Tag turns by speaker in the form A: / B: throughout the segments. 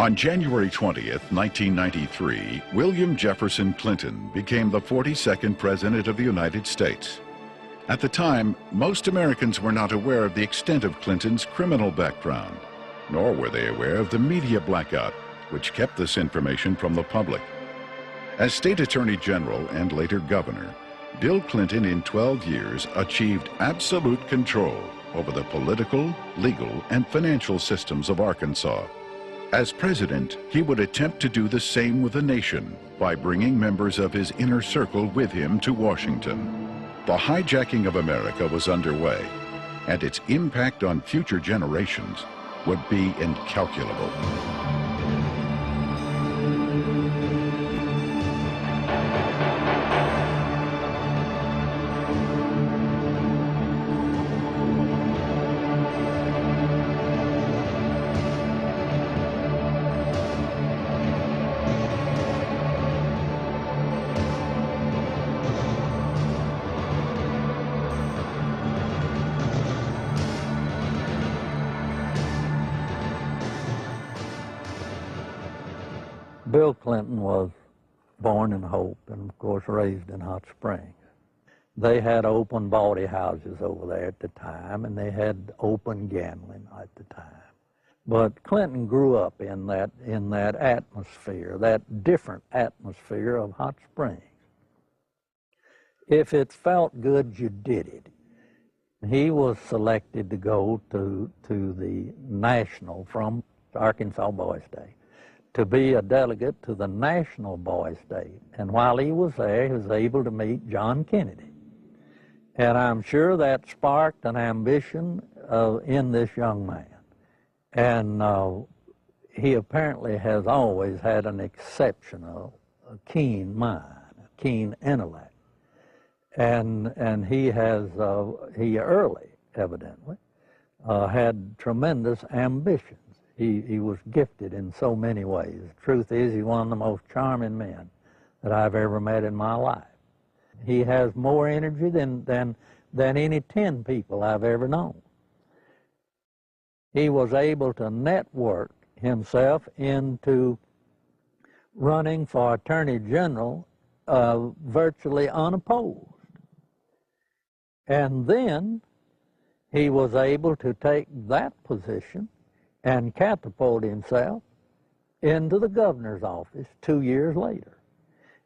A: On January 20th, 1993, William Jefferson Clinton became the 42nd President of the United States. At the time, most Americans were not aware of the extent of Clinton's criminal background, nor were they aware of the media blackout, which kept this information from the public. As State Attorney General and later Governor, Bill Clinton in 12 years achieved absolute control over the political, legal, and financial systems of Arkansas. As president, he would attempt to do the same with the nation by bringing members of his inner circle with him to Washington. The hijacking of America was underway, and its impact on future generations would be incalculable.
B: Bill Clinton was born in Hope and, of course, raised in Hot Springs. They had open bawdy houses over there at the time, and they had open gambling at the time. But Clinton grew up in that atmosphere, that different atmosphere of Hot Springs. If it felt good, you did it. He was selected to go to the national from Arkansas Boys Day, to be a delegate to the National Boys Day. And while he was there, he was able to meet John Kennedy. And I'm sure that sparked an ambition in this young man. And he apparently has always had an exceptional, keen mind, a keen intellect. And he early, evidently, had tremendous ambition. He was gifted in so many ways. The truth is, he's one of the most charming men that I've ever met in my life. He has more energy than any 10 people I've ever known. He was able to network himself into running for Attorney General virtually unopposed. And then he was able to take that position and catapult himself into the governor's office 2 years later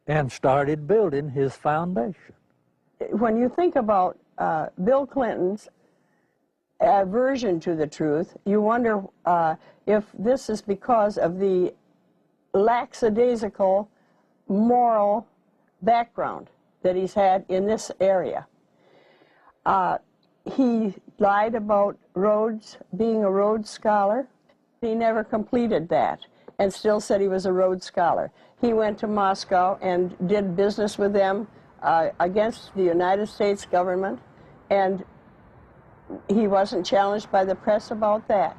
B: and started building his foundation.
C: When you think about Bill Clinton's aversion to the truth, you wonder if this is because of the lackadaisical moral background that he's had in this area. He lied about Rhodes, being a Rhodes Scholar. He never completed that and still said he was a Rhodes Scholar. He went to Moscow and did business with them against the United States government, and he wasn't challenged by the press about that.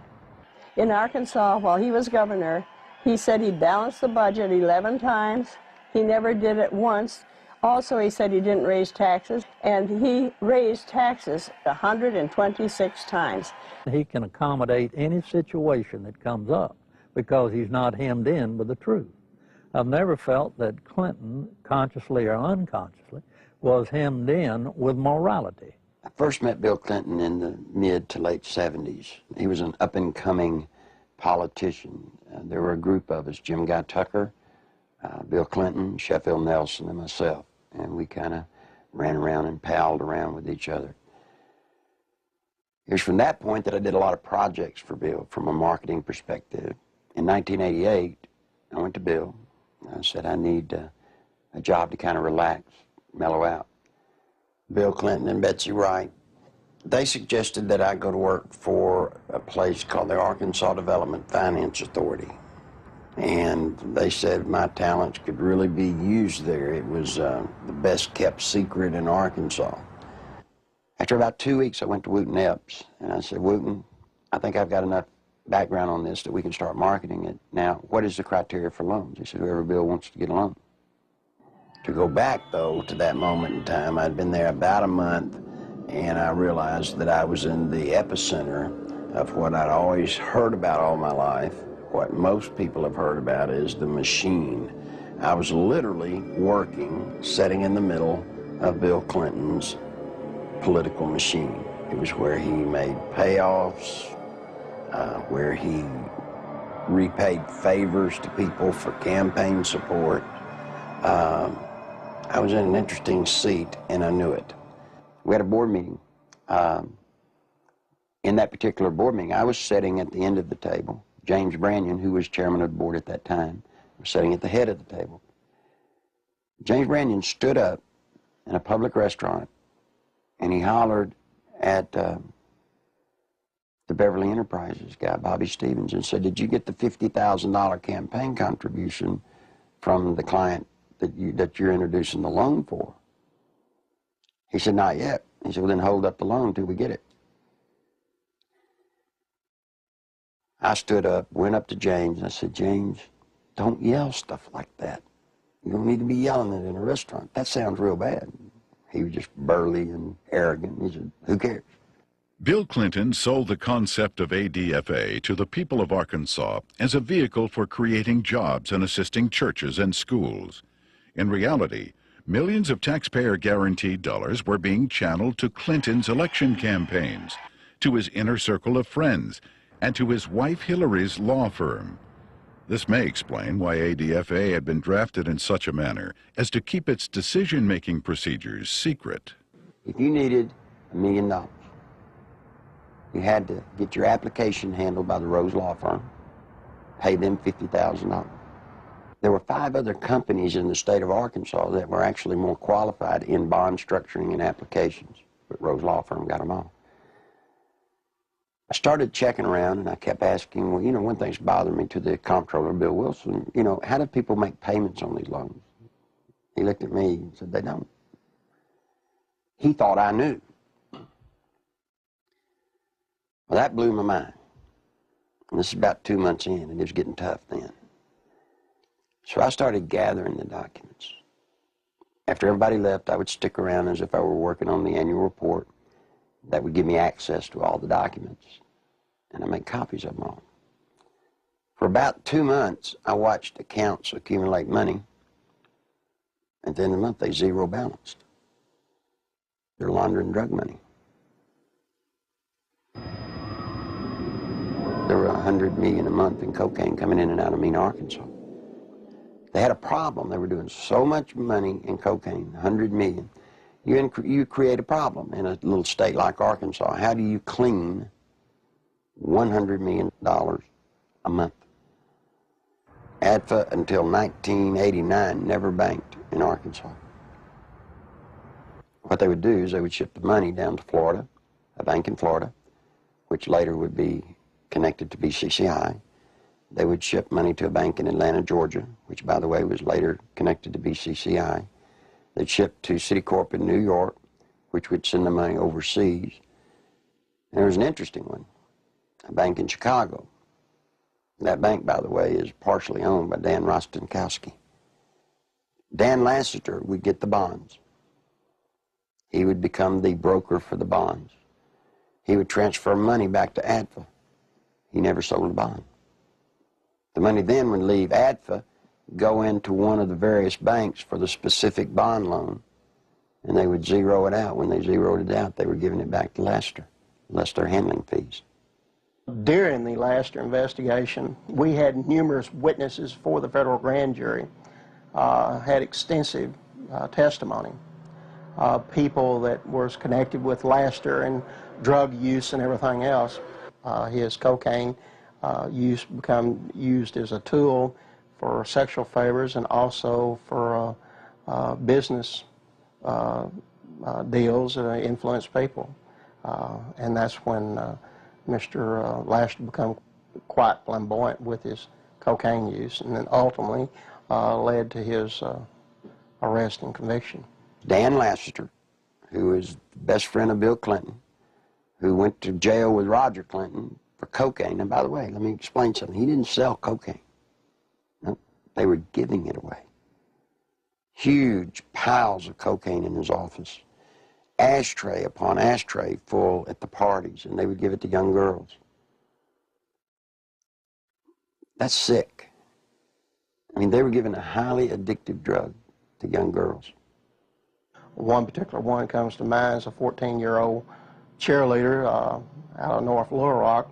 C: In Arkansas, while he was governor, he said he balanced the budget 11 times. He never did it once. Also, he said he didn't raise taxes, and he raised taxes 126 times.
B: He can accommodate any situation that comes up because he's not hemmed in with the truth. I've never felt that Clinton, consciously or unconsciously, was hemmed in with morality.
D: I first met Bill Clinton in the mid to late 70s. He was an up-and-coming politician. There were a group of us, Jim Guy Tucker, Bill Clinton, Sheffield Nelson, and myself. And we kind of ran around and palled around with each other. It was from that point that I did a lot of projects for Bill from a marketing perspective. In 1988, I went to Bill. I said, I need a job to kind of relax, mellow out. Bill Clinton and Betsy Wright, they suggested that I go to work for a place called the Arkansas Development Finance Authority. And they said my talents could really be used there. It was the best kept secret in Arkansas. After about 2 weeks, I went to Wooten Epps, and I said, Wooten, I think I've got enough background on this that we can start marketing it. Now, what is the criteria for loans? He said, whoever Bill wants to get a loan. To go back, though, to that moment in time, I'd been there about a month, and I realized that I was in the epicenter of what I'd always heard about all my life, What most people have heard about is the machine. I was literally working, sitting in the middle of Bill Clinton's political machine. It was where he made payoffs, where he repaid favors to people for campaign support. I was in an interesting seat, and I knew it. We had a board meeting. In that particular board meeting, I was sitting at the end of the table. James Brannion, who was chairman of the board at that time, was sitting at the head of the table. James Brannion stood up in a public restaurant, and he hollered at the Beverly Enterprises guy, Bobby Stevens, and said, "Did you get the $50,000 campaign contribution from the client that you're introducing the loan for?" He said, "Not yet." He said, "Well, then hold up the loan till we get it." I stood up, went up to James, and I said, "James, don't yell stuff like that. You don't need to be yelling it in a restaurant. That sounds real bad." He was just burly and arrogant. He said, "Who cares?"
A: Bill Clinton sold the concept of ADFA to the people of Arkansas as a vehicle for creating jobs and assisting churches and schools. In reality, millions of taxpayer-guaranteed dollars were being channeled to Clinton's election campaigns, to his inner circle of friends, and to his wife Hillary's law firm. This may explain why ADFA had been drafted in such a manner as to keep its decision-making procedures secret.
D: If you needed $1 million, you had to get your application handled by the Rose Law Firm, pay them $50,000. There were 5 other companies in the state of Arkansas that were actually more qualified in bond structuring and applications, but Rose Law Firm got them all. I started checking around, and I kept asking, well, you know, one thing's bothering me to the comptroller, Bill Wilson, you know, how do people make payments on these loans? He looked at me and said, "They don't." He thought I knew. Well, that blew my mind. And this is about 2 months in, and it was getting tough then. So I started gathering the documents. After everybody left, I would stick around as if I were working on the annual report. That would give me access to all the documents, and I make copies of them all. For about 2 months, I watched accounts accumulate money. At the end of the month, they zero balanced. They're laundering drug money. There were $100 million a month in cocaine coming in and out of Mena, Arkansas. They had a problem. They were doing so much money in cocaine, $100 million. You create a problem in a little state like Arkansas. How do you clean $100 million a month? ADFA until 1989 never banked in Arkansas. What they would do is they would ship the money down to Florida, a bank in Florida, which later would be connected to BCCI. They would ship money to a bank in Atlanta, Georgia, which, by the way, was later connected to BCCI. They'd ship to Citicorp in New York, which would send the money overseas. And there was an interesting one, a bank in Chicago. That bank, by the way, is partially owned by Dan Rostenkowski. Dan Lassiter would get the bonds. He would become the broker for the bonds. He would transfer money back to ADFA. He never sold a bond. The money then would leave ADFA, go into one of the various banks for the specific bond loan, and they would zero it out. When they zeroed it out, they were giving it back to Lassiter, less their handling fees.
E: During the Lassiter investigation, we had numerous witnesses for the federal grand jury, had extensive testimony. People that was connected with Lassiter and drug use and everything else. His cocaine use become used as a tool for sexual favors and also for business deals that influence people. And that's when Mr. Lassiter became quite flamboyant with his cocaine use, and then ultimately led to his arrest and conviction.
D: Dan Lassiter, who is the best friend of Bill Clinton, who went to jail with Roger Clinton for cocaine. And by the way, let me explain something. He didn't sell cocaine. No, they were giving it away. Huge piles of cocaine in his office. Ashtray upon ashtray full at the parties, and they would give it to young girls. That's sick. I mean, they were giving a highly addictive drug to young girls.
E: One particular one comes to mind is a 14-year-old cheerleader out of North Little Rock.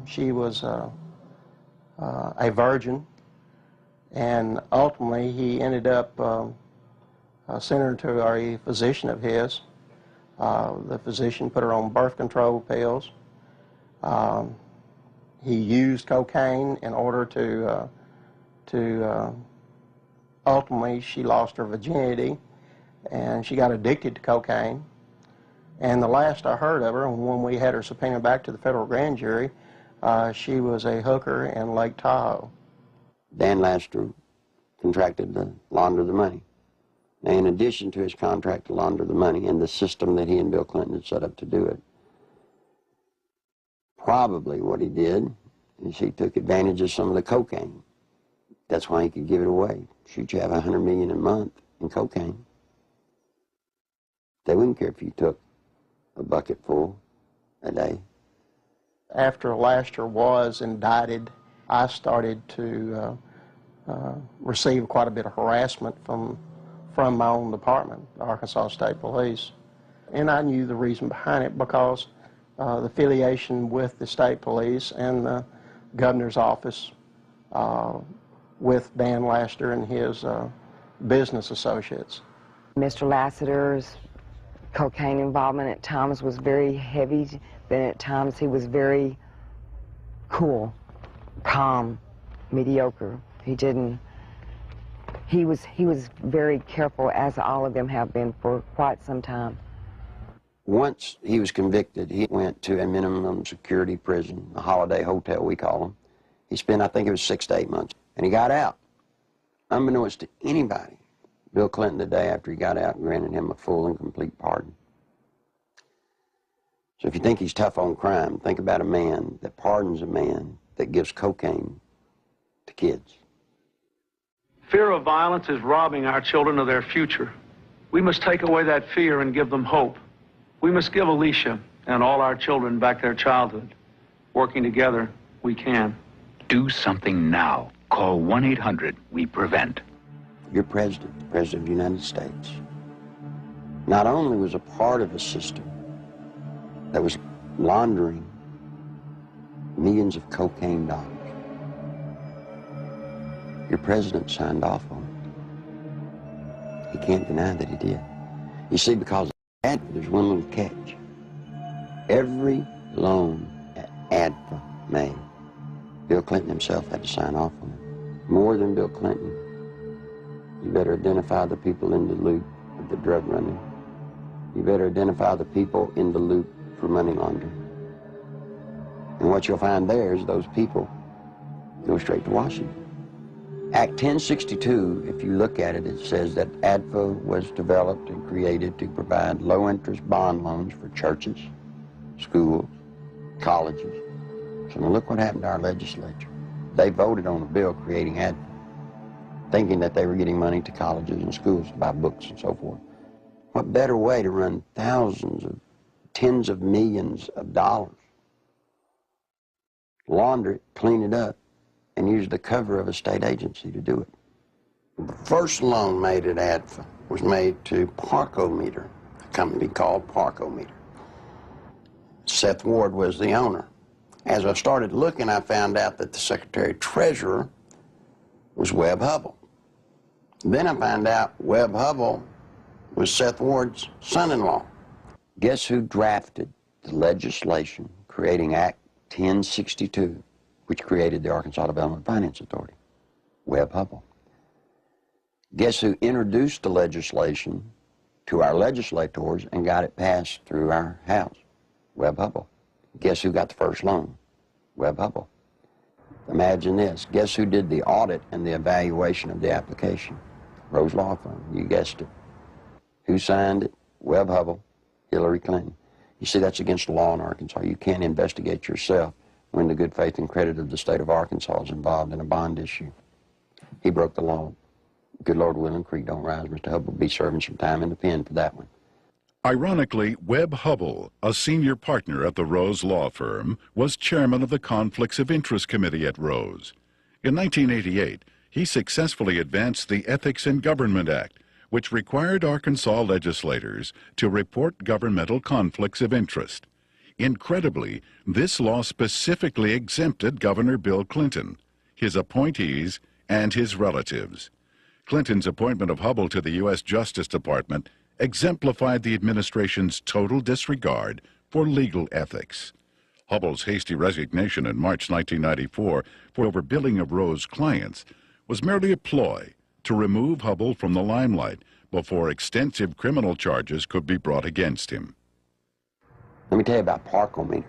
E: She was a virgin, and ultimately he ended up sending her to a physician of his. The physician put her on birth control pills. He used cocaine in order to ultimately she lost her virginity, and she got addicted to cocaine. And the last I heard of her, when we had her subpoenaed back to the federal grand jury, she was a hooker in Lake Tahoe.
D: Dan Laster contracted to launder the money. Now, in addition to his contract to launder the money and the system that he and Bill Clinton had set up to do it, probably what he did is he took advantage of some of the cocaine. That's why he could give it away. Should you have $100 million a month in cocaine? They wouldn't care if you took a bucket full a day.
E: After Laster was indicted, I started to receive quite a bit of harassment from my own department, the Arkansas State Police. And I knew the reason behind it because the affiliation with the state police and the governor's office with Dan Laster and his business associates.
F: Mr. Lassiter's cocaine involvement at times was very heavy, then at times he was very cool, calm, mediocre. He was very careful, as all of them have been for quite some time.
D: Once he was convicted, he went to a minimum security prison, a holiday hotel we call them. He spent, I think it was 6 to 8 months, and he got out. Unbeknownst to anybody, Bill Clinton, the day after he got out, granted him a full and complete pardon. So if you think he's tough on crime, think about a man that pardons a man that gives cocaine to kids.
G: Fear of violence is robbing our children of their future. We must take away that fear and give them hope. We must give Alicia and all our children back their childhood. Working together, we can.
H: Do something now. Call 1-800-WE-PREVENT.
D: Your president, the President of the United States, not only was a part of a system that was laundering millions of cocaine dollars, your president signed off on it. He can't deny that he did. You see, because there's one little catch. Every loan that ADFA made, Bill Clinton himself had to sign off on it. More than Bill Clinton, you better identify the people in the loop of the drug running. You better identify the people in the loop for money laundering. And what you'll find there is those people go straight to Washington. Act 1062, if you look at it, it says that ADFA was developed and created to provide low-interest bond loans for churches, schools, colleges. So now look what happened to our legislature. They voted on a bill creating ADFA, thinking that they were getting money to colleges and schools to buy books and so forth. What better way to run thousands of, tens of millions of dollars, launder it, clean it up, and use the cover of a state agency to do it. The first loan made at ADFA was made to Parkometer, a company called Parkometer. Seth Ward was the owner. As I started looking, I found out that the Secretary-Treasurer was Webb Hubbell. Then I found out Webb Hubbell was Seth Ward's son-in-law. Guess who drafted the legislation creating Act 1062, which created the Arkansas Development Finance Authority? Webb Hubbell. Guess who introduced the legislation to our legislators and got it passed through our House? Webb Hubbell. Guess who got the first loan? Webb Hubbell. Imagine this. Guess who did the audit and the evaluation of the application? Rose Law Firm. You guessed it. Who signed it? Webb Hubbell, Hillary Clinton. You see, that's against the law in Arkansas. You can't investigate yourself when the good faith and credit of the state of Arkansas is involved in a bond issue. He broke the law. Good Lord willing, creek don't rise. Mr. Hubbell will be serving some time in the pen for that one.
A: Ironically, Webb Hubbell, a senior partner at the Rose law firm, was chairman of the Conflicts of Interest Committee at Rose. In 1988, he successfully advanced the Ethics in Government Act, which required Arkansas legislators to report governmental conflicts of interest. Incredibly, this law specifically exempted Governor Bill Clinton, his appointees, and his relatives. Clinton's appointment of Hubbell to the U.S. Justice Department exemplified the administration's total disregard for legal ethics. Hubbell's hasty resignation in March 1994 for overbilling of Rose clients was merely a ploy to remove Hubbell from the limelight before extensive criminal charges could be brought against him.
D: Let me tell you about Parkometer.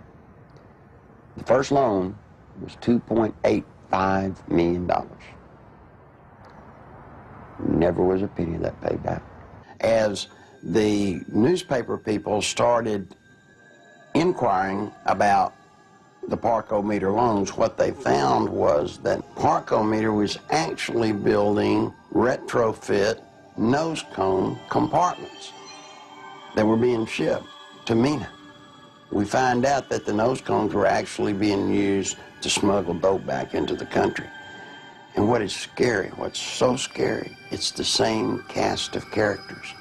D: The first loan was $2.85 million. Never was a penny of that paid back. As the newspaper people started inquiring about the Parkometer loans, what they found was that Parkometer was actually building retrofit nose cone compartments that were being shipped to MENA. We find out that the nose cones were actually being used to smuggle dope back into the country. And what is scary, what's so scary, it's the same cast of characters.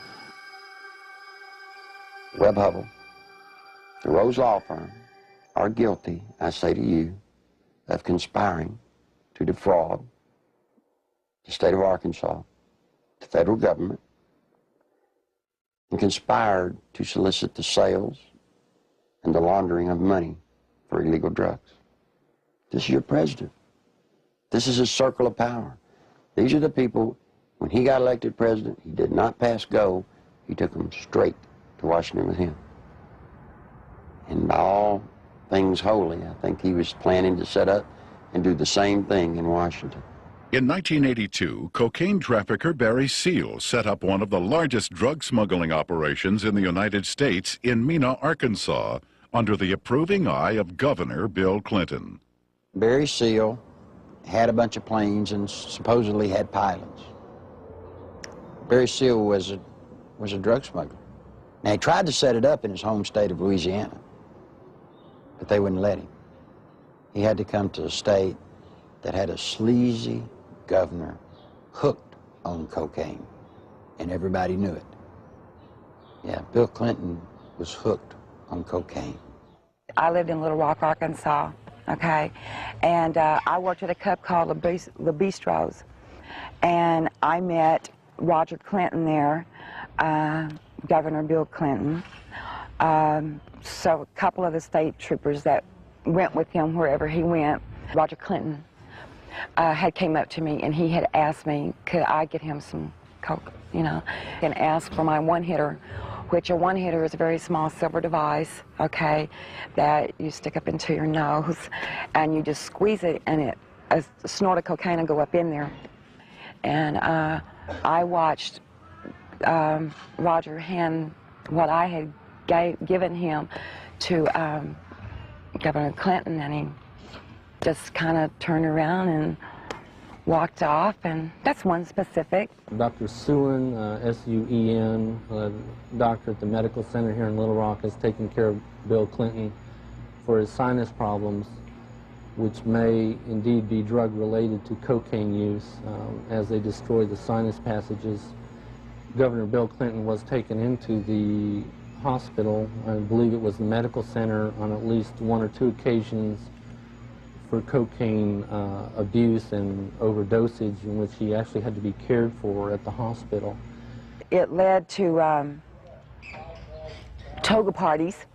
D: Webb Hubbell, the Rose Law Firm, are guilty, I say to you, of conspiring to defraud the state of Arkansas, the federal government, and conspired to solicit the sales and the laundering of money for illegal drugs. This is your president. This is his circle of power. These are the people, when he got elected president, he did not pass go. He took them straight to Washington with him. And by all things holy, I think he was planning to set up and do the same thing in Washington.
A: In 1982, cocaine trafficker Barry Seal set up one of the largest drug smuggling operations in the United States in Mena, Arkansas, under the approving eye of Governor Bill Clinton.
D: Barry Seal had a bunch of planes and supposedly had pilots. Barry Seal was a drug smuggler. Now, he tried to set it up in his home state of Louisiana, but they wouldn't let him. He had to come to a state that had a sleazy governor hooked on cocaine, and everybody knew it. Yeah, Bill Clinton was hooked on cocaine.
F: I lived in Little Rock, Arkansas, okay? And I worked at a club called Le Bistros, and I met Roger Clinton there, Governor Bill Clinton. So a couple of the state troopers that went with him wherever he went, Roger Clinton had came up to me and he had asked me, could I get him some coke, you know, and asked for my one-hitter, which a one-hitter is a very small silver device, okay, that you stick up into your nose and you just squeeze it and a snort of cocaine will go up in there. And I watched Roger hand what I had given him to Governor Clinton, and he just kind of turned around and walked off, and that's one specific.
I: Dr. Suen, S-U-E-N, doctor at the medical center here in Little Rock, has taken care of Bill Clinton for his sinus problems, which may indeed be drug-related to cocaine use as they destroy the sinus passages. Governor Bill Clinton was taken into the hospital, I believe it was the medical center, on at least one or two occasions for cocaine abuse and overdosage, in which he actually had to be cared for at the hospital.
F: It led to toga parties.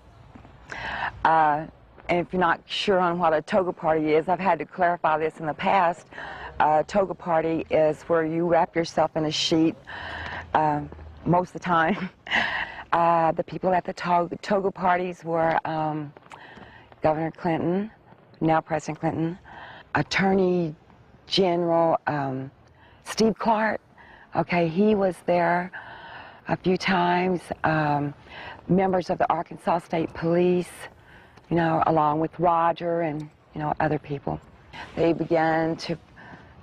F: And if you're not sure on what a toga party is, I've had to clarify this in the past. A toga party is where you wrap yourself in a sheet most of the time. The people at the toga parties were Governor Clinton, now President Clinton, Attorney General Steve Clark. Okay, he was there a few times. Members of the Arkansas State Police, you know, along with Roger and, you know, other people. They began to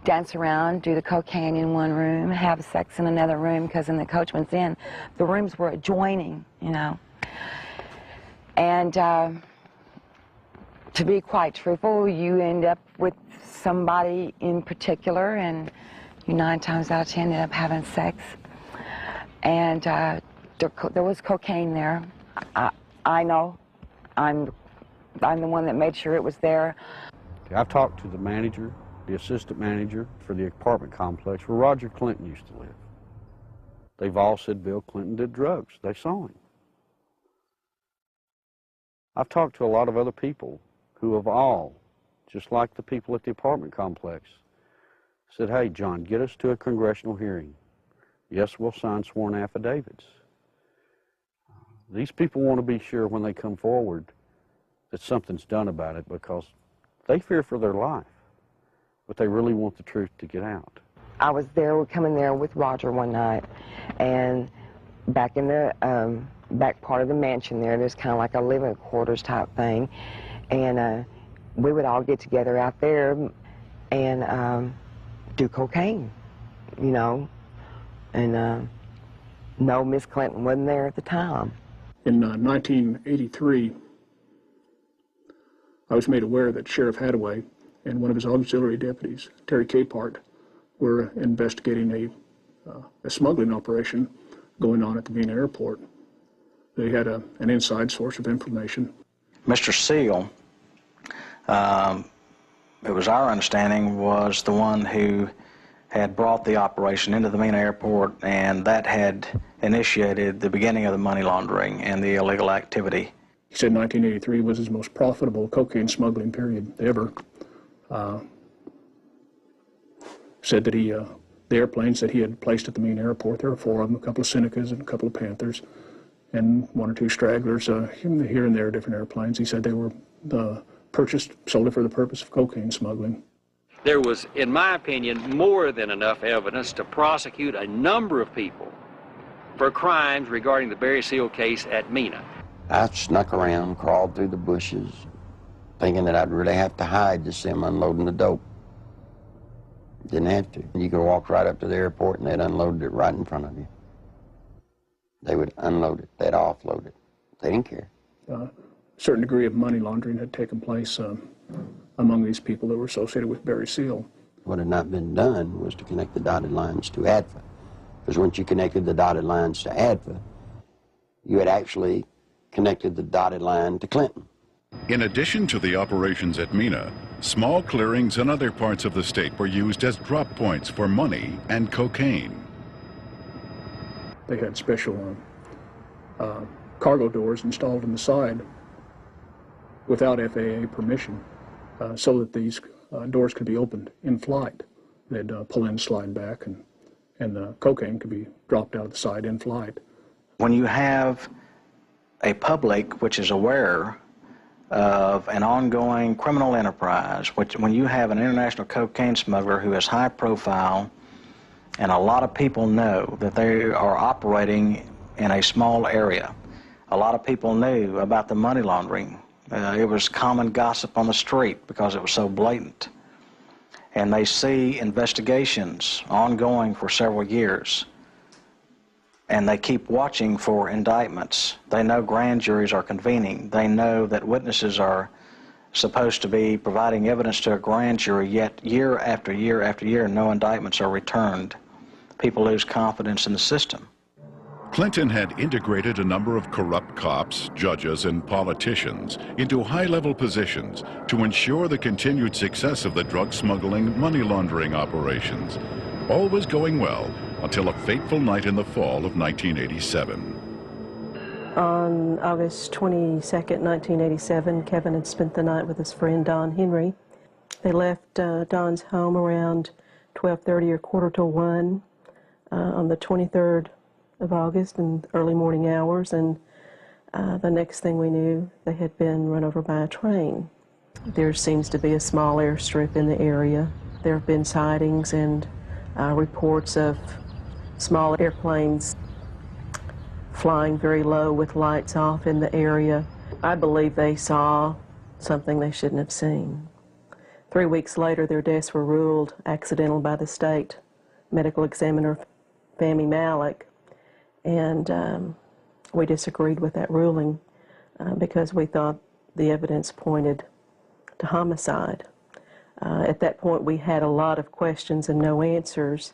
F: dance around, do the cocaine in one room, have sex in another room, because in the Coachman's Inn, the rooms were adjoining, you know. And to be quite truthful, you end up with somebody in particular, and you 9 times out of 10 end up having sex. And there was cocaine there. I know. I'm the one that made sure it was there.
J: I've talked to the manager, the assistant manager for the apartment complex where Roger Clinton used to live. They've all said Bill Clinton did drugs. They saw him. I've talked to a lot of other people who have all, just like the people at the apartment complex, said, hey, John, get us to a congressional hearing. Yes, we'll sign sworn affidavits. These people want to be sure when they come forward that something's done about it, because they fear for their life, but they really want the truth to get out.
F: I was there, coming there with Roger one night, and back in the back part of the mansion there's kind of like a living quarters type thing, and we would all get together out there and do cocaine, you know, and no, Miss Clinton wasn't there at the time.
K: In 1983, I was made aware that Sheriff Hadaway and one of his auxiliary deputies, Terry Capehart, were investigating a smuggling operation going on at the Vienna airport. They had an inside source of information.
L: Mr. Seal, it was our understanding, was the one who had brought the operation into the Vienna airport, and that had initiated the beginning of the money laundering and the illegal activity.
K: He said 1983 was his most profitable cocaine smuggling period ever. Said that the airplanes that he had placed at the main airport, there were 4 of them, a couple of Senecas and a couple of Panthers, and 1 or 2 stragglers here and there, different airplanes. He said they were purchased solely for the purpose of cocaine smuggling.
M: There was, in my opinion, more than enough evidence to prosecute a number of people for crimes regarding the Barry Seal case at Mena.
D: I snuck around, crawled through the bushes, thinking that I'd really have to hide to see them unloading the dope. Didn't have to. You could walk right up to the airport and they'd unload it right in front of you. They would unload it, they'd offload it. They didn't care.
K: A certain degree of money laundering had taken place among these people that were associated with Barry Seal.
D: What had not been done was to connect the dotted lines to ADFA. Because once you connected the dotted lines to ADFA, you had actually connected the dotted line to Clinton.
A: In addition to the operations at Mena, small clearings in other parts of the state were used as drop points for money and cocaine.
K: They had special cargo doors installed on the side without FAA permission, so that these doors could be opened in flight. They'd pull in, slide back, and the cocaine could be dropped out of the side in flight.
L: When you have a public which is aware of an ongoing criminal enterprise, when you have an international cocaine smuggler who is high profile, and a lot of people know that they are operating in a small area. A lot of people knew about the money laundering. It was common gossip on the street because it was so blatant. And they see investigations ongoing for several years. And they keep watching for indictments. They know grand juries are convening. They know that witnesses are supposed to be providing evidence to a grand jury, yet year after year after year, no indictments are returned. People lose confidence in the system.
A: Clinton had integrated a number of corrupt cops, judges, and politicians into high-level positions to ensure the continued success of the drug smuggling, money laundering operations. All was going well until a fateful night in the fall of 1987.
N: On August 22nd, 1987, Kevin had spent the night with his friend Don Henry. They left Don's home around 12:30 or 1:45 on the 23rd of August in early morning hours, and the next thing we knew, they had been run over by a train. There seems to be a small airstrip in the area. There have been sightings and reports of small airplanes flying very low with lights off in the area. I believe they saw something they shouldn't have seen. 3 weeks later, their deaths were ruled accidental by the state medical examiner, Fahmy Malek, and we disagreed with that ruling because we thought the evidence pointed to homicide. At that point, we had a lot of questions and no answers,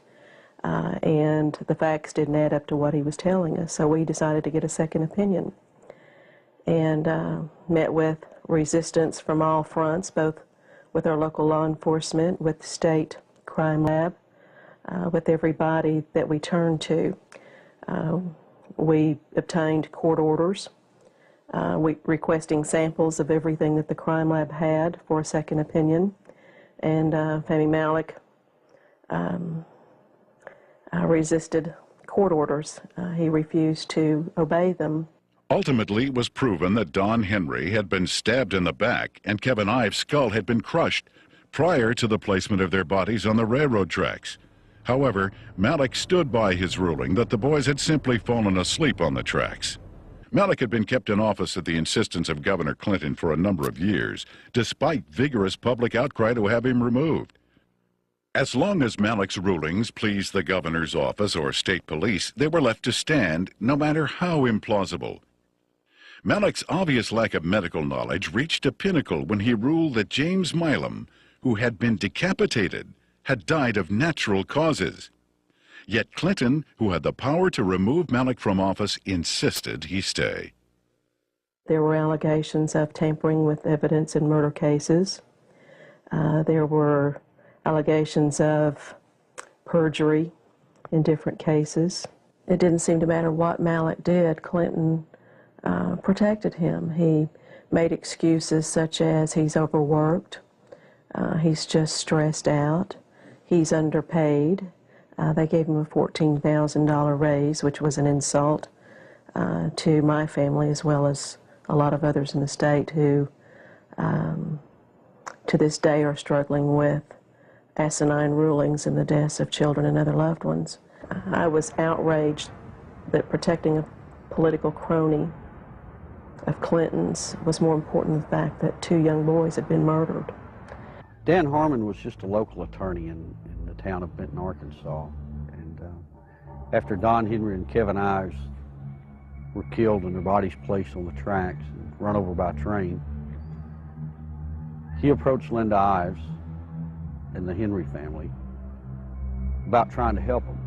N: and the facts didn't add up to what he was telling us, so we decided to get a second opinion and met with resistance from all fronts, both with our local law enforcement, with the state crime lab, with everybody that we turned to. We obtained court orders requesting samples of everything that the crime lab had for a second opinion, and Fahmy Malek resisted court orders. He refused to obey them.
A: Ultimately, it was proven that Don Henry had been stabbed in the back and Kevin Ives' skull had been crushed prior to the placement of their bodies on the railroad tracks. However, Malek stood by his ruling that the boys had simply fallen asleep on the tracks. Malek had been kept in office at the insistence of Governor Clinton for a number of years, despite vigorous public outcry to have him removed. As long as Malek's rulings pleased the governor's office or state police, they were left to stand, no matter how implausible. Malek's obvious lack of medical knowledge reached a pinnacle when he ruled that James Milam, who had been decapitated, had died of natural causes. Yet Clinton, who had the power to remove Malek from office, insisted he stay.
N: There were allegations of tampering with evidence in murder cases. There were allegations of perjury in different cases. It didn't seem to matter what Malek did, Clinton protected him. He made excuses such as he's overworked, he's just stressed out, he's underpaid. They gave him a $14,000 raise, which was an insult to my family as well as a lot of others in the state who to this day are struggling with asinine rulings in the deaths of children and other loved ones. I was outraged that protecting a political crony of Clinton's was more important than the fact that 2 young boys had been murdered.
J: Dan Harmon was just a local attorney in the town of Benton, Arkansas. And after Don Henry and Kevin Ives were killed and their bodies placed on the tracks and run over by train, he approached Linda Ives and the Henry family about trying to help them.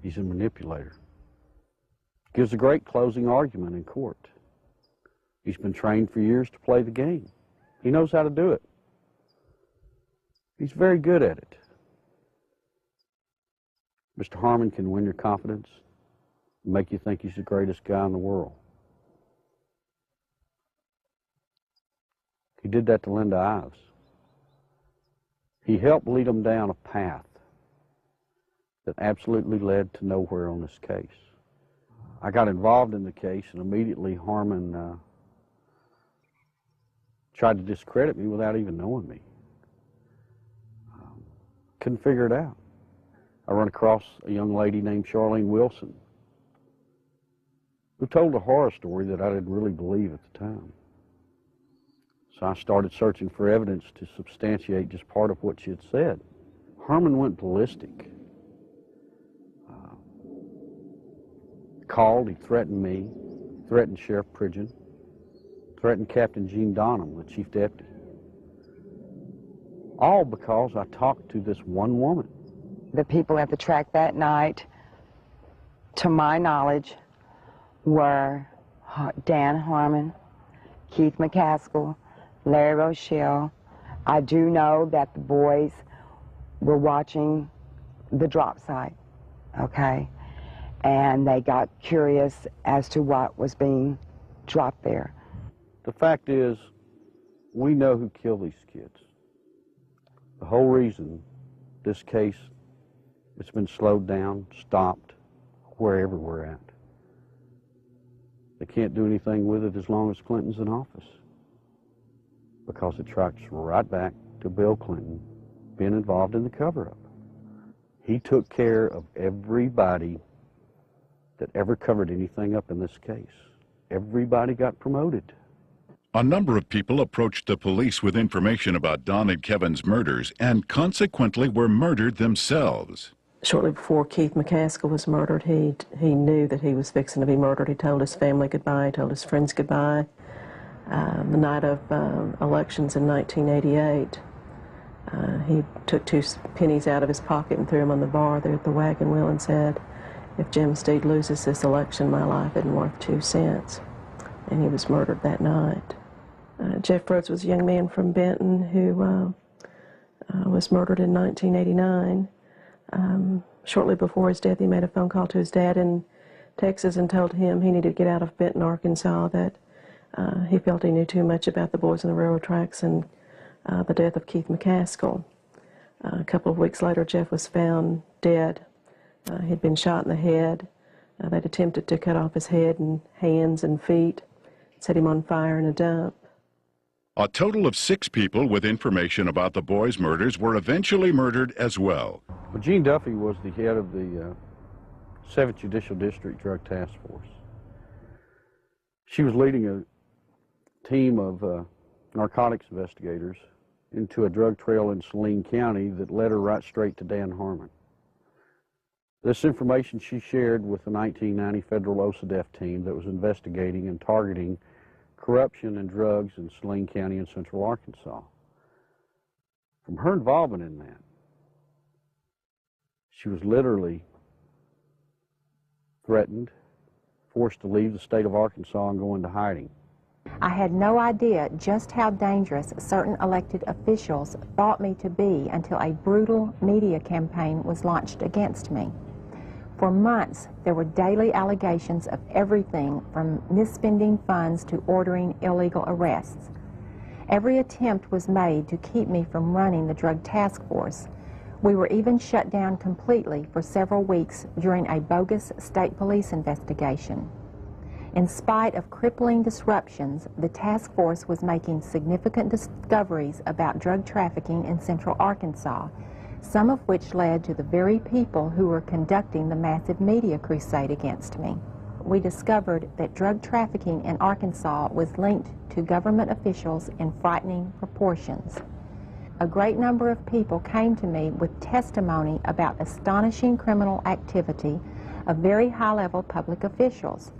J: He's a manipulator. Gives a great closing argument in court. He's been trained for years to play the game. He knows how to do it. He's very good at it. Mr. Harmon can win your confidence and make you think he's the greatest guy in the world. He did that to Linda Ives. He helped lead them down a path that absolutely led to nowhere on this case. I got involved in the case, and immediately Harmon tried to discredit me without even knowing me. Couldn't figure it out. I run across a young lady named Charlene Wilson who told a horror story that I didn't really believe at the time. So I started searching for evidence to substantiate just part of what she had said. Harmon went ballistic. Called, he threatened me, threatened Sheriff Pridgeon, threatened Captain Gene Donham, the chief deputy. All because I talked to this one woman.
F: The people at the track that night, to my knowledge, were Dan Harmon, Keith McCaskill, Larry Rochelle. I do know that the boys were watching the drop site, okay? And they got curious as to what was being dropped there.
J: The fact is, we know who killed these kids. The whole reason this case, it's been slowed down, stopped, wherever we're at. They can't do anything with it as long as Clinton's in office, because it tracks right back to Bill Clinton being involved in the cover-up. He took care of everybody that ever covered anything up in this case. Everybody got promoted.
A: A number of people approached the police with information about Don and Kevin's murders and consequently were murdered themselves.
N: Shortly before Keith McCaskill was murdered, he knew that he was fixing to be murdered. He told his family goodbye, he told his friends goodbye. The night of elections in 1988, he took 2 pennies out of his pocket and threw them on the bar there at the Wagon Wheel and said, "If Jim Steed loses this election, my life isn't worth 2 cents." And he was murdered that night. Jeff Rhodes was a young man from Benton who was murdered in 1989. Shortly before his death, he made a phone call to his dad in Texas and told him he needed to get out of Benton, Arkansas, that he felt he knew too much about the boys on the railroad tracks and the death of Keith McCaskill. A couple of weeks later, Jeff was found dead. He'd been shot in the head. They'd attempted to cut off his head and hands and feet, set him on fire in a dump.
A: A total of 6 people with information about the boys' murders were eventually murdered as well.
J: Well, Jean Duffy was the head of the 7th Judicial District Drug Task Force. She was leading a team of narcotics investigators into a drug trail in Saline County that led her right straight to Dan Harmon. This information she shared with the 1990 federal OCDETF team that was investigating and targeting corruption and drugs in Saline County in central Arkansas. From her involvement in that, she was literally threatened, forced to leave the state of Arkansas and go into hiding.
O: I had no idea just how dangerous certain elected officials thought me to be until a brutal media campaign was launched against me. For months, there were daily allegations of everything from misspending funds to ordering illegal arrests. Every attempt was made to keep me from running the Drug Task Force. We were even shut down completely for several weeks during a bogus state police investigation. In spite of crippling disruptions, the task force was making significant discoveries about drug trafficking in central Arkansas, some of which led to the very people who were conducting the massive media crusade against me. We discovered that drug trafficking in Arkansas was linked to government officials in frightening proportions. A great number of people came to me with testimony about astonishing criminal activity of very high-level public officials.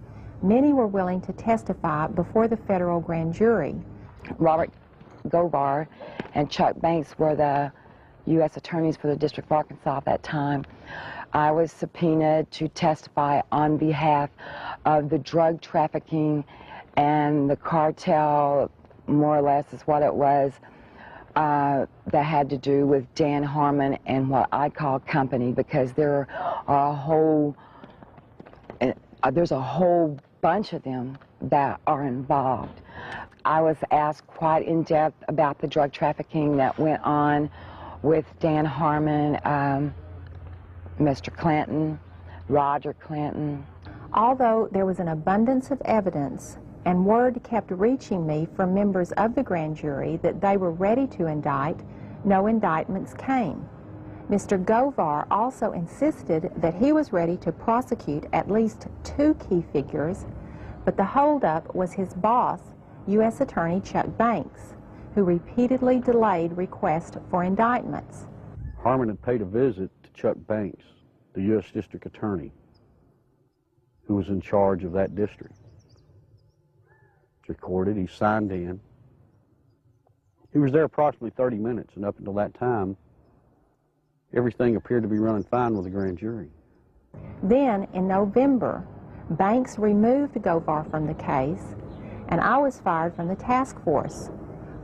O: Many were willing to testify before the federal grand jury.
F: Robert Govar and Chuck Banks were the U.S. attorneys for the District of Arkansas at that time. I was subpoenaed to testify on behalf of the drug trafficking and the cartel, more or less is what it was, that had to do with Dan Harmon and what I call company, because there are there's a whole bunch of them that are involved. I was asked quite in depth about the drug trafficking that went on with Dan Harmon, Mr. Clinton, Roger Clinton.
O: Although there was an abundance of evidence and word kept reaching me from members of the grand jury that they were ready to indict, no indictments came. Mr. Govar also insisted that he was ready to prosecute at least 2 key figures, but the holdup was his boss, U.S. Attorney Chuck Banks, who repeatedly delayed requests for indictments.
J: Harmon had paid a visit to Chuck Banks, the U.S. District Attorney, who was in charge of that district. It's recorded, he signed in. He was there approximately 30 minutes, and up until that time, everything appeared to be running fine with the grand jury.
O: Then, in November, Banks removed Govar from the case, and I was fired from the task force.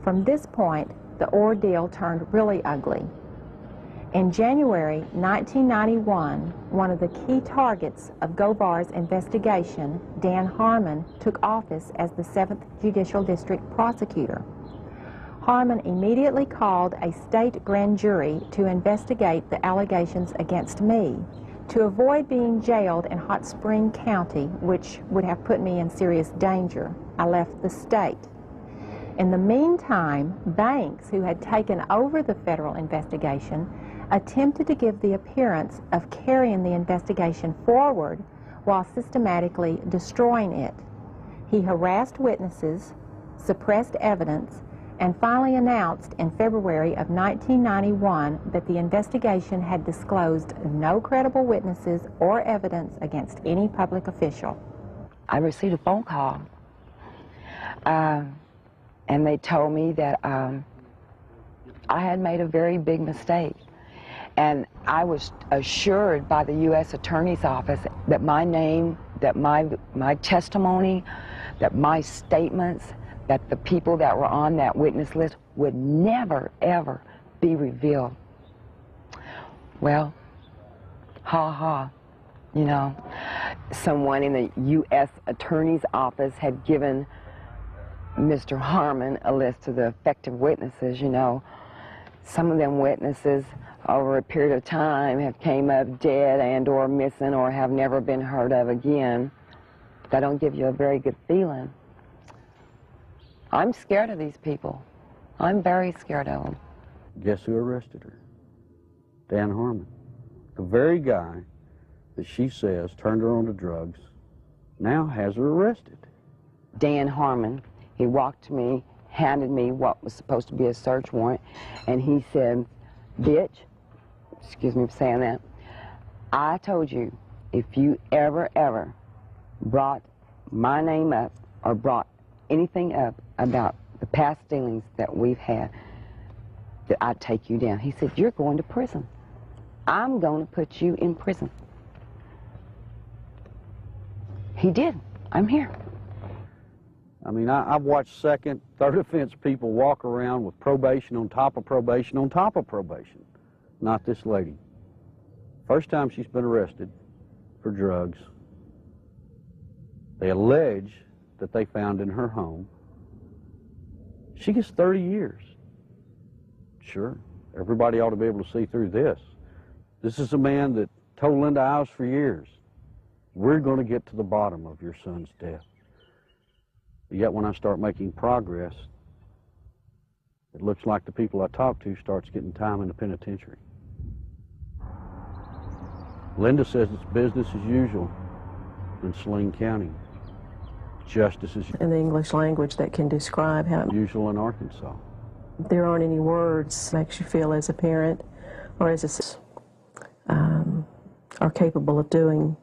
O: From this point, the ordeal turned really ugly. In January 1991, one of the key targets of Govar's investigation, Dan Harmon, took office as the 7th Judicial District Prosecutor. Harmon immediately called a state grand jury to investigate the allegations against me. To avoid being jailed in Hot Spring County, which would have put me in serious danger, I left the state. In the meantime, Banks, who had taken over the federal investigation, attempted to give the appearance of carrying the investigation forward while systematically destroying it. He harassed witnesses, suppressed evidence, and finally announced in February of 1991 that the investigation had disclosed no credible witnesses or evidence against any public official.
F: I received a phone call, and they told me that I had made a very big mistake. And I was assured by the U.S. Attorney's Office that my name, that my testimony, that my statements, that the people that were on that witness list would never, ever be revealed. Well, ha, you know. Someone in the U.S. Attorney's Office had given Mr. Harmon a list of the effective witnesses, you know. Some of them witnesses over a period of time have came up dead and or missing or have never been heard of again. That don't give you a very good feeling. I'm scared of these people. I'm very scared of them.
J: Guess who arrested her? Dan Harmon. The very guy that she says turned her on to drugs now has her arrested.
F: Dan Harmon, he walked to me, handed me what was supposed to be a search warrant, and he said, "Bitch," excuse me for saying that, "I told you if you ever brought my name up or brought anything up about the past dealings that we've had, that I'd take you down." He said, "You're going to prison. I'm going to put you in prison." He did. I'm here.
J: I mean, I've watched second, third offense people walk around with probation on top of probation on top of probation. Not this lady. First time she's been arrested for drugs. They allege that they found in her home. She gets 30 years. Sure, everybody ought to be able to see through this. This is a man that told Linda Ives for years, "We're going to get to the bottom of your son's death." Yet when I start making progress, it looks like the people I talk to starts getting time in the penitentiary. Linda says it's business as usual in Saline County. Justice as
N: In the English language that can describe how
J: usual in Arkansas.
N: There aren't any words that makes you feel as a parent or as a are capable of doing.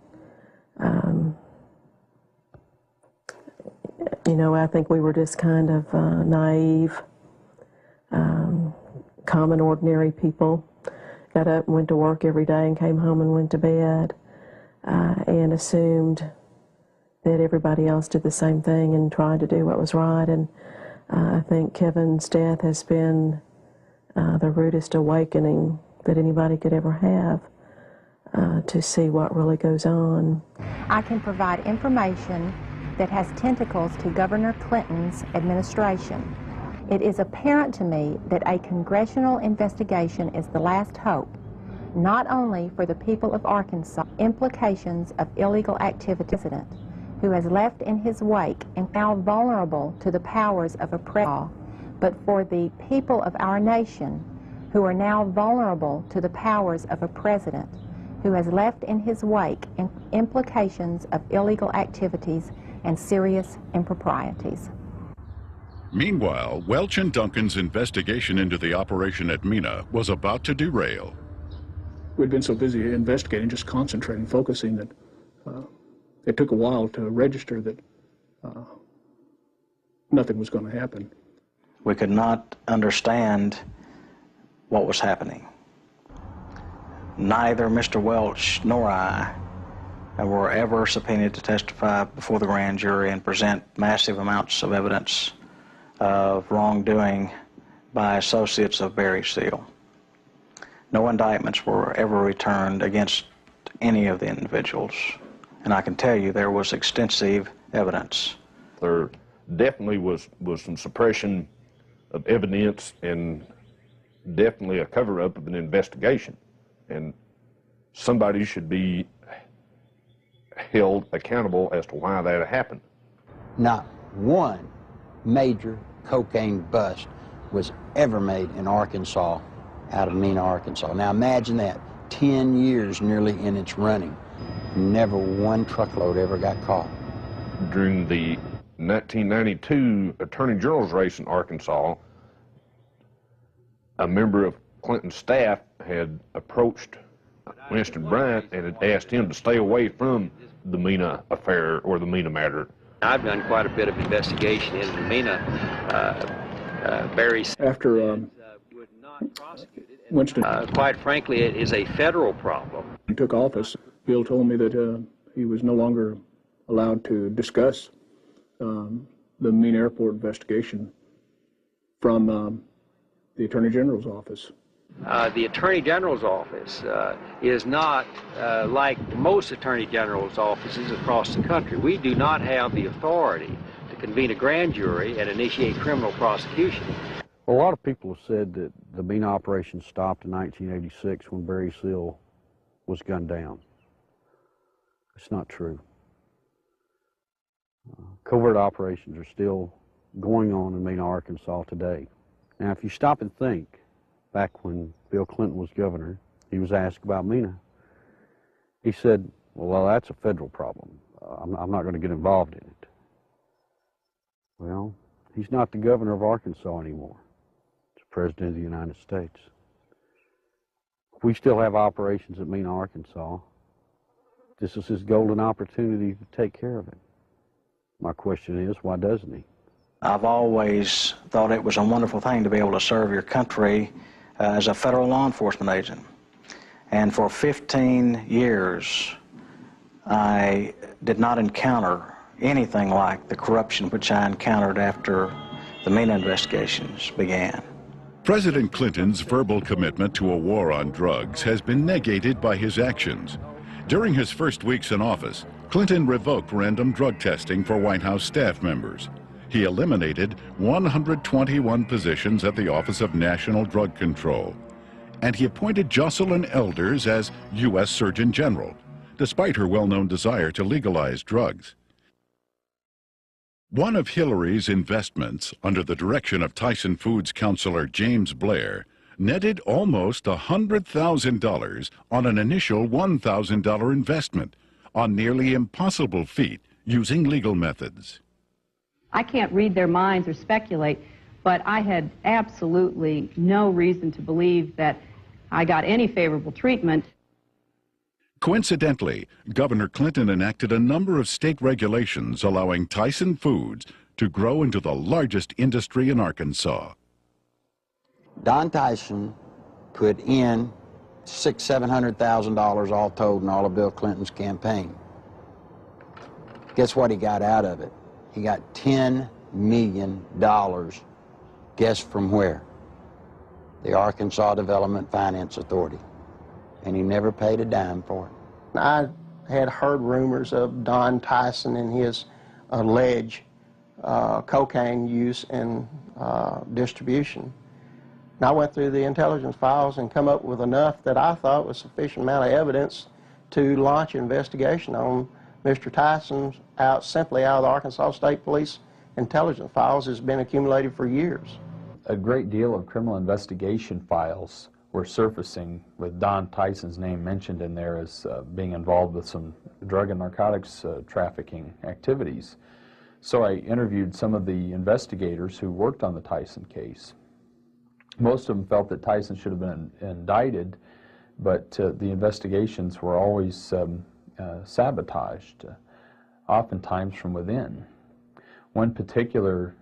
N: You know, I think we were just kind of naive, common, ordinary people. Got up and went to work every day and came home and went to bed and assumed that everybody else did the same thing and tried to do what was right. And I think Kevin's death has been the rudest awakening that anybody could ever have to see what really goes on.
O: I can provide information that has tentacles to Governor Clinton's administration. It is apparent to me that a congressional investigation is the last hope, not only for the people of Arkansas, implications of illegal activity, who has left in his wake and now vulnerable to the powers of oppression, but for the people of our nation, who are now vulnerable to the powers of a president who has left in his wake implications of illegal activities and serious improprieties.
A: Meanwhile, Welch and Duncan's investigation into the operation at Mina was about to derail.
K: We'd been so busy investigating, just concentrating, focusing, that it took a while to register that nothing was going to happen.
L: We could not understand what was happening. Neither Mr. Welch nor I were ever subpoenaed to testify before the grand jury and present massive amounts of evidence of wrongdoing by associates of Barry Seal. No indictments were ever returned against any of the individuals, and I can tell you there was extensive evidence.
P: There definitely was some suppression of evidence and definitely a cover-up of an investigation, and somebody should be held accountable as to why that happened.
D: Not one major cocaine bust was ever made in Arkansas out of Mina, Arkansas. Now imagine that, 10 years nearly in its running. Never one truckload ever got caught.
P: During the 1992 Attorney General's race in Arkansas, a member of Clinton's staff had approached Winston Bryant and had asked him to stay away from the Mena affair or the Mena matter.
M: I've done quite a bit of investigation into the Mena.
K: After Winston
M: quite frankly, it is a federal problem.
K: He took office. Bill told me that he was no longer allowed to discuss the Mena Airport investigation from the Attorney General's office.
M: The Attorney General's office is not like most Attorney General's offices across the country. We do not have the authority to convene a grand jury and initiate criminal prosecution.
J: A lot of people have said that the Mena operation stopped in 1986 when Barry Seal was gunned down. It's not true. Covert operations are still going on in Mena, Arkansas today. Now, if you stop and think, back when Bill Clinton was governor, he was asked about Mena. He said, well, that's a federal problem. I'm not going to get involved in it. Well, he's not the governor of Arkansas anymore. He's the president of the United States. We still have operations at Mena, Arkansas. This is his golden opportunity to take care of it. My question is, why doesn't he?
L: I've always thought it was a wonderful thing to be able to serve your country as a federal law enforcement agent. And for 15 years, I did not encounter anything like the corruption which I encountered after the Mena investigations began.
A: President Clinton's verbal commitment to a war on drugs has been negated by his actions. During his first weeks in office, Clinton revoked random drug testing for White House staff members. He eliminated 121 positions at the Office of National Drug Control. And he appointed Jocelyn Elders as U.S. Surgeon General, despite her well-known desire to legalize drugs. One of Hillary's investments, under the direction of Tyson Foods counselor James Blair, netted almost $100,000 on an initial $1,000 investment, a nearly impossible feat using legal methods.
Q: I can't read their minds or speculate, but I had absolutely no reason to believe that I got any favorable treatment.
A: Coincidentally, Governor Clinton enacted a number of state regulations allowing Tyson Foods to grow into the largest industry in Arkansas.
D: Don Tyson put in $600,000-700,000 all told in all of Bill Clinton's campaign. Guess what he got out of it? He got $10 million. Guess from where? The Arkansas Development Finance Authority. And he never paid a dime for it.
E: I had heard rumors of Don Tyson and his alleged cocaine use and distribution. And I went through the intelligence files and come up with enough that I thought was sufficient amount of evidence to launch an investigation on Mr. Tyson simply out of the Arkansas State Police intelligence files has been accumulated for years.
R: A great deal of criminal investigation files were surfacing with Don Tyson's name mentioned in there as being involved with some drug and narcotics trafficking activities. So I interviewed some of the investigators who worked on the Tyson case. Most of them felt that Tyson should have been indicted, but the investigations were always sabotaged, oftentimes from within. One particular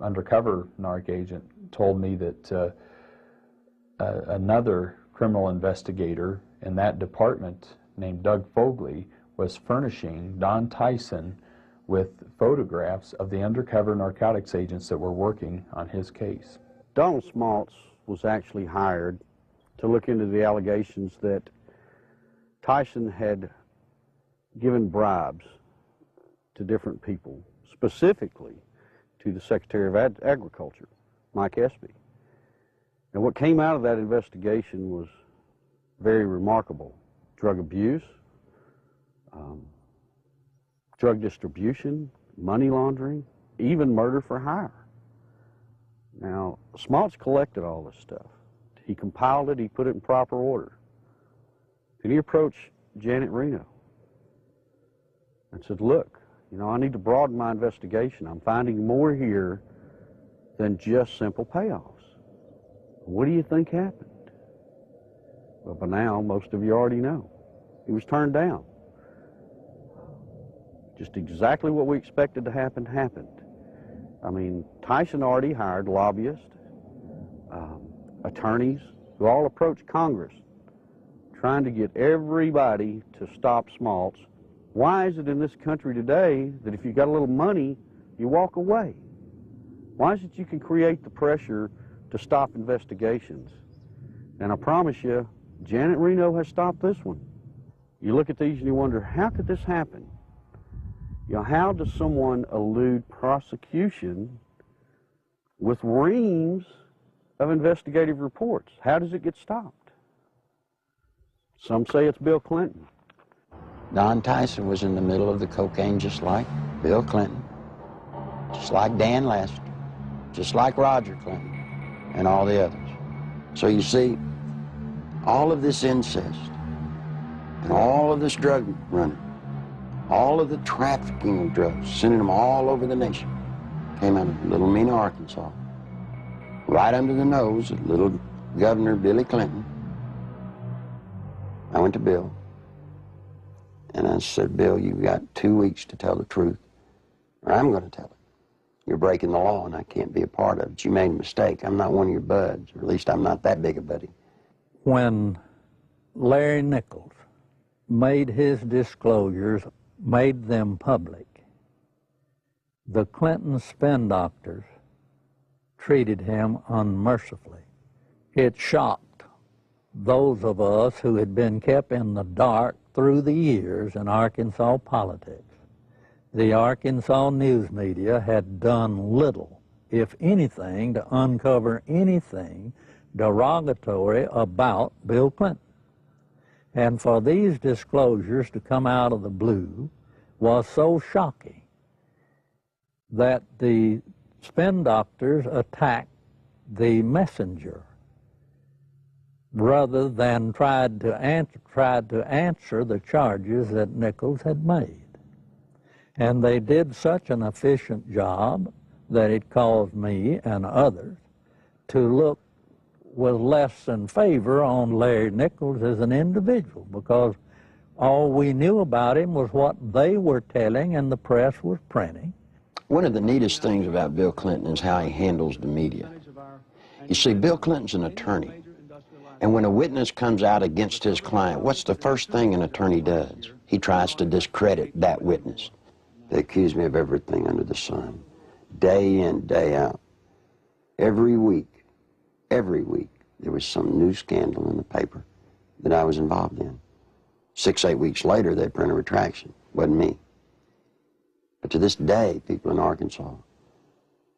R: undercover narc agent told me that another criminal investigator in that department named Doug Fogley was furnishing Don Tyson with photographs of the undercover narcotics agents that were working on his case.
J: Donald Smaltz was actually hired to look into the allegations that Tyson had given bribes to different people, specifically to the Secretary of Agriculture, Mike Espy. And what came out of that investigation was very remarkable. Drug abuse, drug distribution, money laundering, even murder for hire. Now, Smaltz collected all this stuff. He compiled it, he put it in proper order. Then he approached Janet Reno and said, look, You know, I need to broaden my investigation. I'm finding more here than just simple payoffs. What do you think happened? Well, by now, most of you already know. He was turned down. Just exactly what we expected to happen happened. I mean, Tyson already hired lobbyists, attorneys, who all approached Congress trying to get everybody to stop Smaltz. Why is it in this country today that if you got a little money, you walk away? Why is it you can create the pressure to stop investigations? And I promise you, Janet Reno has stopped this one. You look at these and you wonder, how could this happen? You know, how does someone elude prosecution with reams of investigative reports? How does it get stopped? Some say it's Bill Clinton.
D: Don Tyson was in the middle of the cocaine just like Bill Clinton, just like Dan Lester, just like Roger Clinton, and all the others. So you see, all of this incest, and all of this drug running, all of the trafficking of drugs, sending them all over the nation, came out of Little Mena, Arkansas, right under the nose of little Governor Billy Clinton. I went to Bill, and I said, Bill, you've got 2 weeks to tell the truth, or I'm going to tell it. You're breaking the law, and I can't be a part of it. You made a mistake. I'm not one of your buds, or at least I'm not that big a buddy.
B: When Larry Nichols made his disclosures, made them public, the Clinton spin doctors treated him unmercifully. It shocked those of us who had been kept in the dark through the years in Arkansas politics. The Arkansas news media had done little, if anything, to uncover anything derogatory about Bill Clinton. And for these disclosures to come out of the blue was so shocking that the spin doctors attacked the messenger rather than tried to answer the charges that Nichols had made. And they did such an efficient job that it caused me and others to look with less than favor on Larry Nichols as an individual, because all we knew about him was what they were telling and the press was printing.
D: One of the neatest things about Bill Clinton is how he handles the media. You see, Bill Clinton's an attorney, and when a witness comes out against his client, what's the first thing an attorney does? He tries to discredit that witness. They accuse me of everything under the sun, day in, day out. Every week, there was some new scandal in the paper that I was involved in. 6, 8 weeks later, they print a retraction. Wasn't me. But to this day, people in Arkansas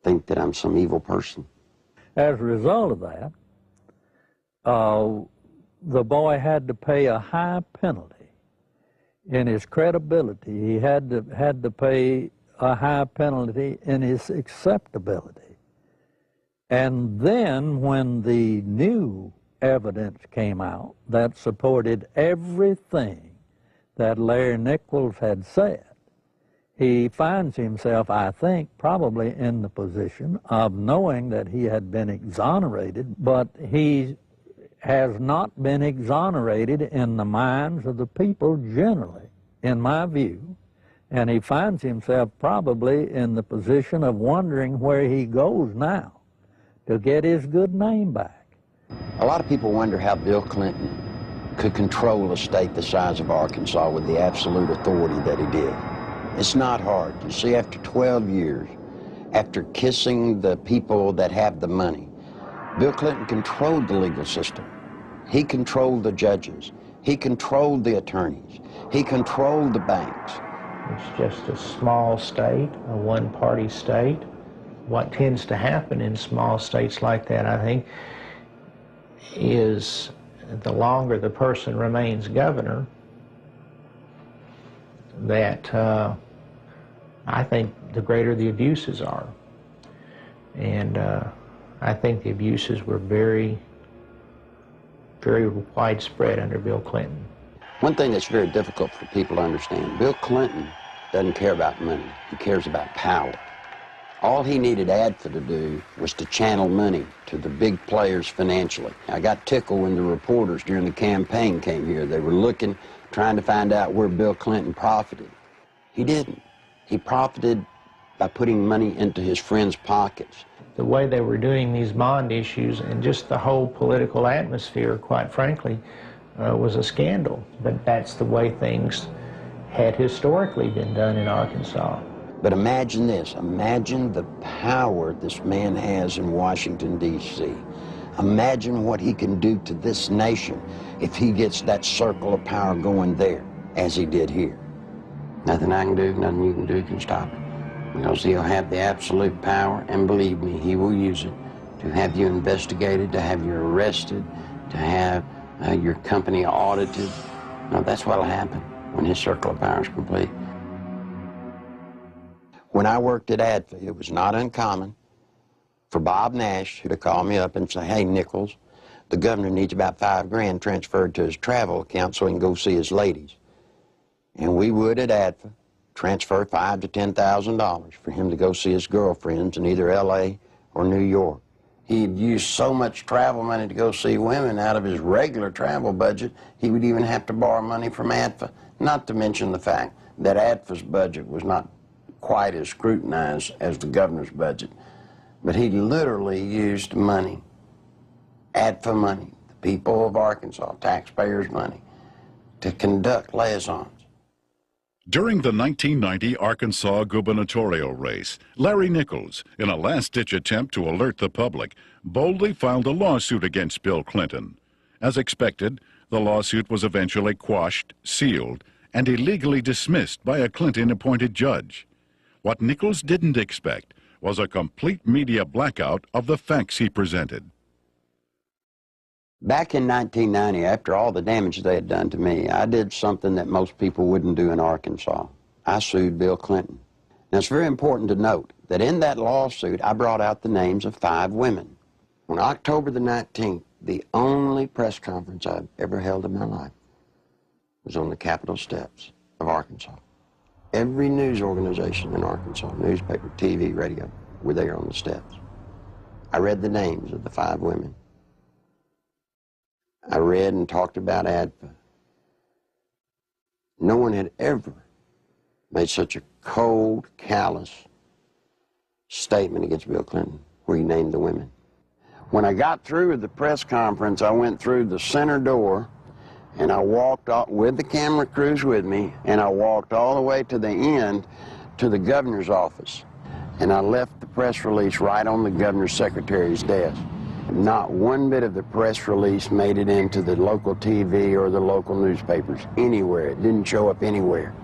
D: think that I'm some evil person.
B: As a result of that, the boy had to pay a high penalty. In his credibility, he had to pay a high penalty in his acceptability. And then when the new evidence came out that supported everything that Larry Nichols had said, he finds himself, I think, probably in the position of knowing that he had been exonerated, but he has not been exonerated in the minds of the people generally, in my view, and he finds himself probably in the position of wondering where he goes now to get his good name back.
D: A lot of people wonder how Bill Clinton could control a state the size of Arkansas with the absolute authority that he did. It's not hard. You see, after 12 years, after kissing the people that have the money, Bill Clinton controlled the legal system. He controlled the judges. He controlled the attorneys. He controlled the banks.
S: It's just a small state, a one-party state. What tends to happen in small states like that, I think, is the longer the person remains governor, that I think the greater the abuses are. And I think the abuses were very, very widespread under Bill Clinton.
D: One thing that's very difficult for people to understand, Bill Clinton doesn't care about money. He cares about power. All he needed ADFA to do was to channel money to the big players financially. I got tickled when the reporters during the campaign came here. They were looking, trying to find out where Bill Clinton profited. He didn't. He profited by putting money into his friends' pockets.
S: The way they were doing these bond issues and just the whole political atmosphere, quite frankly, was a scandal. But that's the way things had historically been done in Arkansas.
D: But imagine this, imagine the power this man has in Washington, D.C. Imagine what he can do to this nation if he gets that circle of power going there, as he did here. Nothing I can do, nothing you can do can stop it. Because he'll have the absolute power, and believe me, he will use it to have you investigated, to have you arrested, to have your company audited. No, that's what'll happen when his circle of power is complete. When I worked at ADFA, it was not uncommon for Bob Nash to call me up and say, hey, Nichols, the governor needs about $5 grand transferred to his travel account so he can go see his ladies. And we would at ADFA transfer $5,000 to $10,000 for him to go see his girlfriends in either L.A. or New York. He'd used so much travel money to go see women out of his regular travel budget, he would even have to borrow money from ADFA, not to mention the fact that ADFA's budget was not quite as scrutinized as the governor's budget. But he literally used money, ADFA money, the people of Arkansas, taxpayers' money, to conduct liaisons.
A: During the 1990 Arkansas gubernatorial race, Larry Nichols, in a last-ditch attempt to alert the public, boldly filed a lawsuit against Bill Clinton. As expected, the lawsuit was eventually quashed, sealed, and illegally dismissed by a Clinton-appointed judge. What Nichols didn't expect was a complete media blackout of the facts he presented.
D: Back in 1990, after all the damage they had done to me, I did something that most people wouldn't do in Arkansas. I sued Bill Clinton. Now, it's very important to note that in that lawsuit, I brought out the names of 5 women. On October the 19th, the only press conference I've ever held in my life was on the Capitol steps of Arkansas. Every news organization in Arkansas, newspaper, TV, radio, were there on the steps. I read the names of the 5 women. I read and talked about ADFA. No one had ever made such a cold, callous statement against Bill Clinton, where he named the women. When I got through with the press conference, I went through the center door, and I walked out with the camera crews with me, and I walked all the way to the end to the governor's office. And I left the press release right on the governor's secretary's desk. Not one bit of the press release made it into the local TV or the local newspapers, anywhere. It didn't show up anywhere.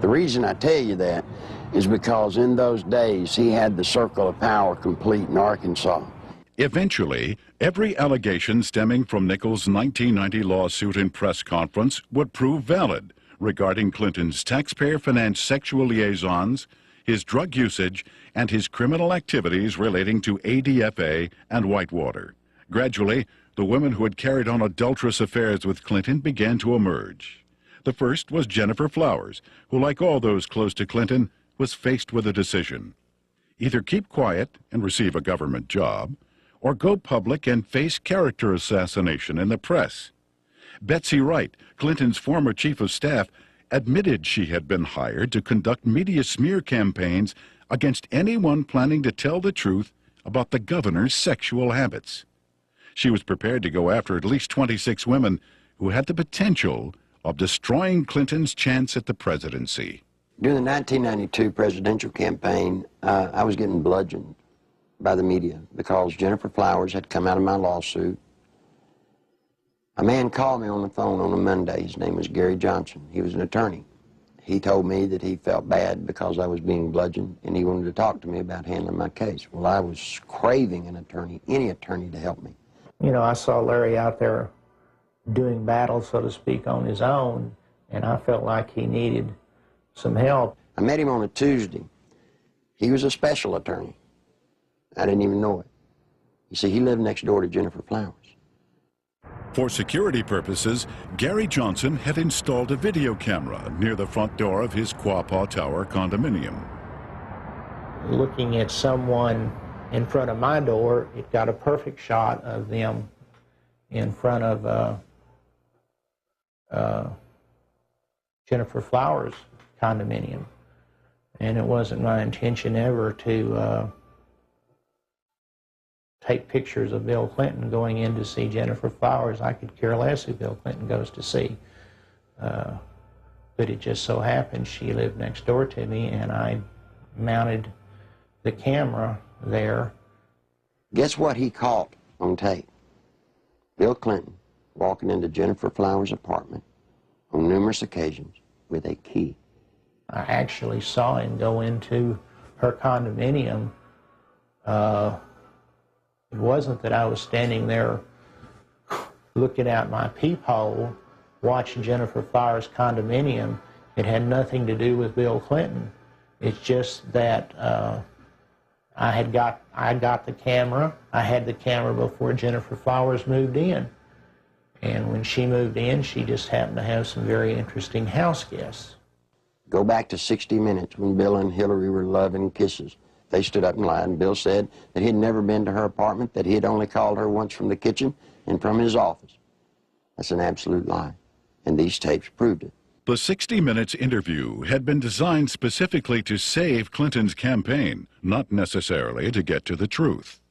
D: The reason I tell you that is because in those days, he had the circle of power complete in Arkansas.
A: Eventually, every allegation stemming from Nichols' 1990 lawsuit and press conference would prove valid regarding Clinton's taxpayer-financed sexual liaisons, his drug usage, and his criminal activities relating to ADFA and Whitewater. Gradually, the women who had carried on adulterous affairs with Clinton began to emerge. The first was Jennifer Flowers, who, like all those close to Clinton, was faced with a decision. Either keep quiet and receive a government job, or go public and face character assassination in the press. Betsy Wright, Clinton's former chief of staff, admitted she had been hired to conduct media smear campaigns against anyone planning to tell the truth about the governor's sexual habits. She was prepared to go after at least 26 women who had the potential of destroying Clinton's chance at the presidency.
D: During the 1992 presidential campaign, I was getting bludgeoned by the media because Jennifer Flowers had come out of my lawsuit. A man called me on the phone on a Monday. His name was Gary Johnson. He was an attorney. He told me that he felt bad because I was being bludgeoned, and he wanted to talk to me about handling my case. Well, I was craving an attorney, any attorney, to help me.
S: You know, I saw Larry out there doing battle, so to speak, on his own, and I felt like he needed some help.
D: I met him on a Tuesday. He was a special attorney. I didn't even know it. You see, he lived next door to Jennifer Flowers.
A: For security purposes, Gary Johnson had installed a video camera near the front door of his Quapaw Tower condominium.
S: Looking at someone in front of my door, it got a perfect shot of them in front of Jennifer Flowers' condominium. And it wasn't my intention ever to take pictures of Bill Clinton going in to see Jennifer Flowers. I could care less who Bill Clinton goes to see. But it just so happened she lived next door to me, and I mounted the camera there.
D: Guess what he caught on tape? Bill Clinton walking into Jennifer Flowers' apartment on numerous occasions with a key.
S: I actually saw him go into her condominium. It wasn't that I was standing there looking out my peephole watching Jennifer Flowers' condominium. It had nothing to do with Bill Clinton. It's just that I got the camera. I had the camera before Jennifer Flowers moved in. And when she moved in, she just happened to have some very interesting house guests.
D: Go back to 60 Minutes when Bill and Hillary were loving kisses. They stood up and lied, and Bill said that he'd never been to her apartment, that he had only called her once from the kitchen and from his office. That's an absolute lie, and these tapes proved it.
A: The 60 Minutes interview had been designed specifically to save Clinton's campaign, not necessarily to get to the truth.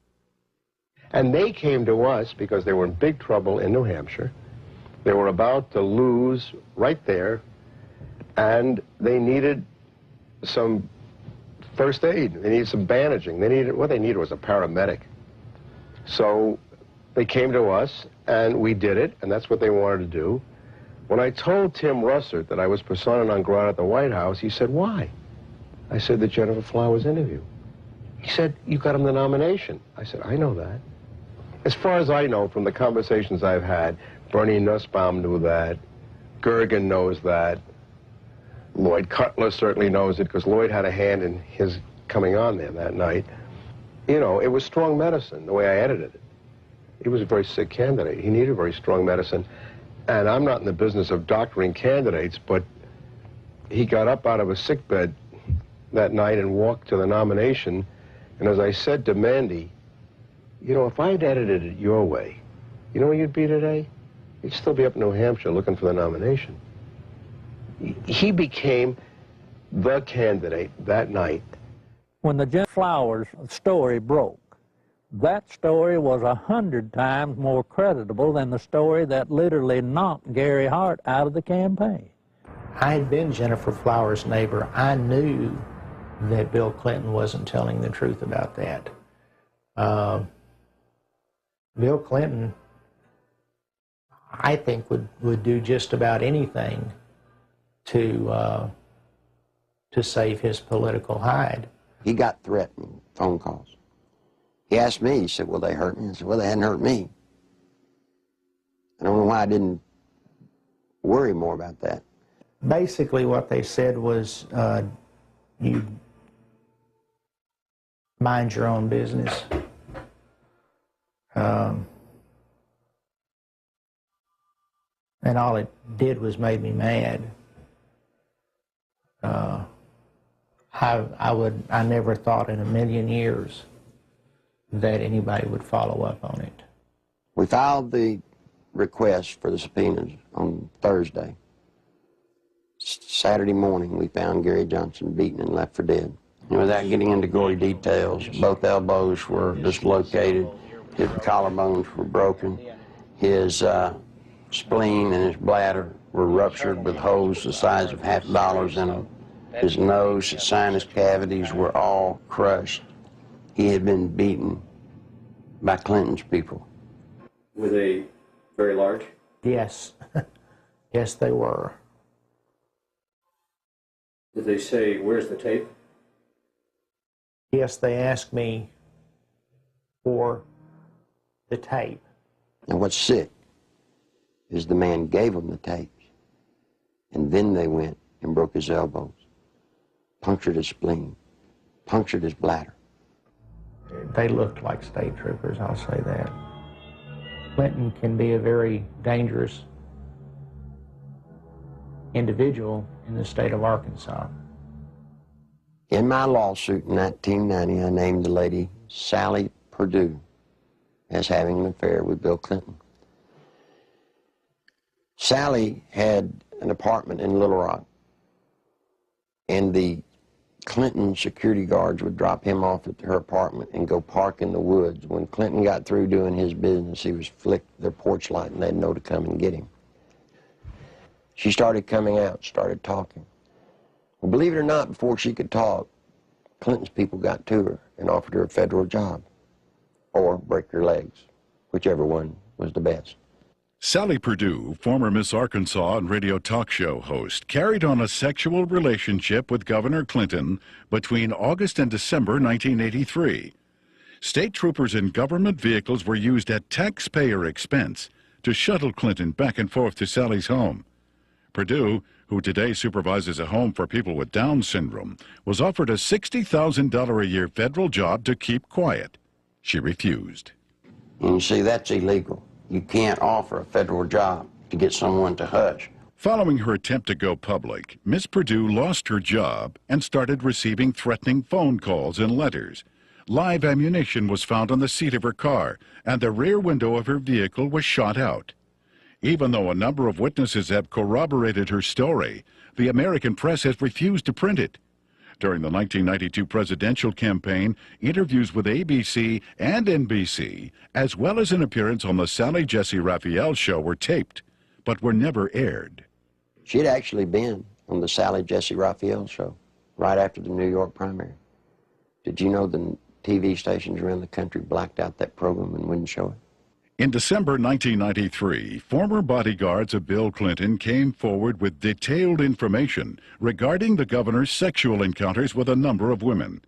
T: And they came to us because they were in big trouble in New Hampshire. They were about to lose right there, and they needed some first aid. They needed some bandaging. What they needed was a paramedic. So they came to us, and we did it, and that's what they wanted to do. When I told Tim Russert that I was persona non grata at the White House, he said, "Why?" I said, "The Jennifer Flowers interview." He said, "You got him the nomination." I said, "I know that." As far as I know from the conversations I've had, Bernie Nussbaum knew that, Gergen knows that, Lloyd Cutler certainly knows it because Lloyd had a hand in his coming on there that night. You know, it was strong medicine, the way I edited it. He was a very sick candidate. He needed very strong medicine. And I'm not in the business of doctoring candidates, but he got up out of a sickbed that night and walked to the nomination. And as I said to Mandy, you know, if I'd edited it your way, you know where you'd be today? You'd still be up in New Hampshire looking for the nomination. He became the candidate that night.
B: When the Jennifer Flowers story broke, that story was 100 times more creditable than the story that literally knocked Gary Hart out of the campaign.
S: I had been Jennifer Flowers' neighbor. I knew that Bill Clinton wasn't telling the truth about that. Bill Clinton, I think, would do just about anything to save his political hide.
D: He got threatening phone calls. He asked me, he said, "Will they hurt me?" I said, "Well, they hadn't hurt me." I don't know why I didn't worry more about that.
S: Basically what they said was, you mind your own business. And all it did was made me mad. I never thought in a million years that anybody would follow up on it.
D: We filed the request for the subpoenas on Thursday. Saturday morning, we found Gary Johnson beaten and left for dead. And without getting into gory details, both elbows were dislocated, his collarbones were broken, his spleen and his bladder were ruptured with holes the size of $50 in them. His nose, his sinus cavities were all crushed. He had been beaten by Clinton's people.
U: Were they very large?
S: Yes. Yes, they were.
U: Did they say, "Where's the tape"?
S: Yes, they asked me for the tape.
D: And what's sick is the man gave them the tapes, and then they went and broke his elbows, punctured his spleen, punctured his bladder.
S: They looked like state troopers, I'll say that. Clinton can be a very dangerous individual in the state of Arkansas.
D: In my lawsuit in 1990, I named the lady Sally Perdue as having an affair with Bill Clinton. Sally had an apartment in Little Rock, and the Clinton security guards would drop him off at her apartment and go park in the woods. When Clinton got through doing his business, he was flick their porch light and they'd know to come and get him. She started coming out, started talking. Well, believe it or not, before she could talk, Clinton's people got to her and offered her a federal job or break her legs, whichever one was the best.
A: Sally Perdue, former Miss Arkansas and radio talk show host, carried on a sexual relationship with Governor Clinton between August and December 1983. State troopers in government vehicles were used at taxpayer expense to shuttle Clinton back and forth to Sally's home. Perdue, who today supervises a home for people with Down syndrome, was offered a $60,000 a year federal job to keep quiet. She refused.
D: And you see, that's illegal. You can't offer a federal job to get someone to hush.
A: Following her attempt to go public, Miss Perdue lost her job and started receiving threatening phone calls and letters. Live ammunition was found on the seat of her car, and the rear window of her vehicle was shot out. Even though a number of witnesses have corroborated her story, the American press has refused to print it. During the 1992 presidential campaign, interviews with ABC and NBC, as well as an appearance on the Sally Jesse Raphael show, were taped, but were never aired.
D: She had actually been on the Sally Jesse Raphael show right after the New York primary. Did you know the TV stations around the country blacked out that program and wouldn't show it?
A: In December 1993, former bodyguards of Bill Clinton came forward with detailed information regarding the governor's sexual encounters with a number of women.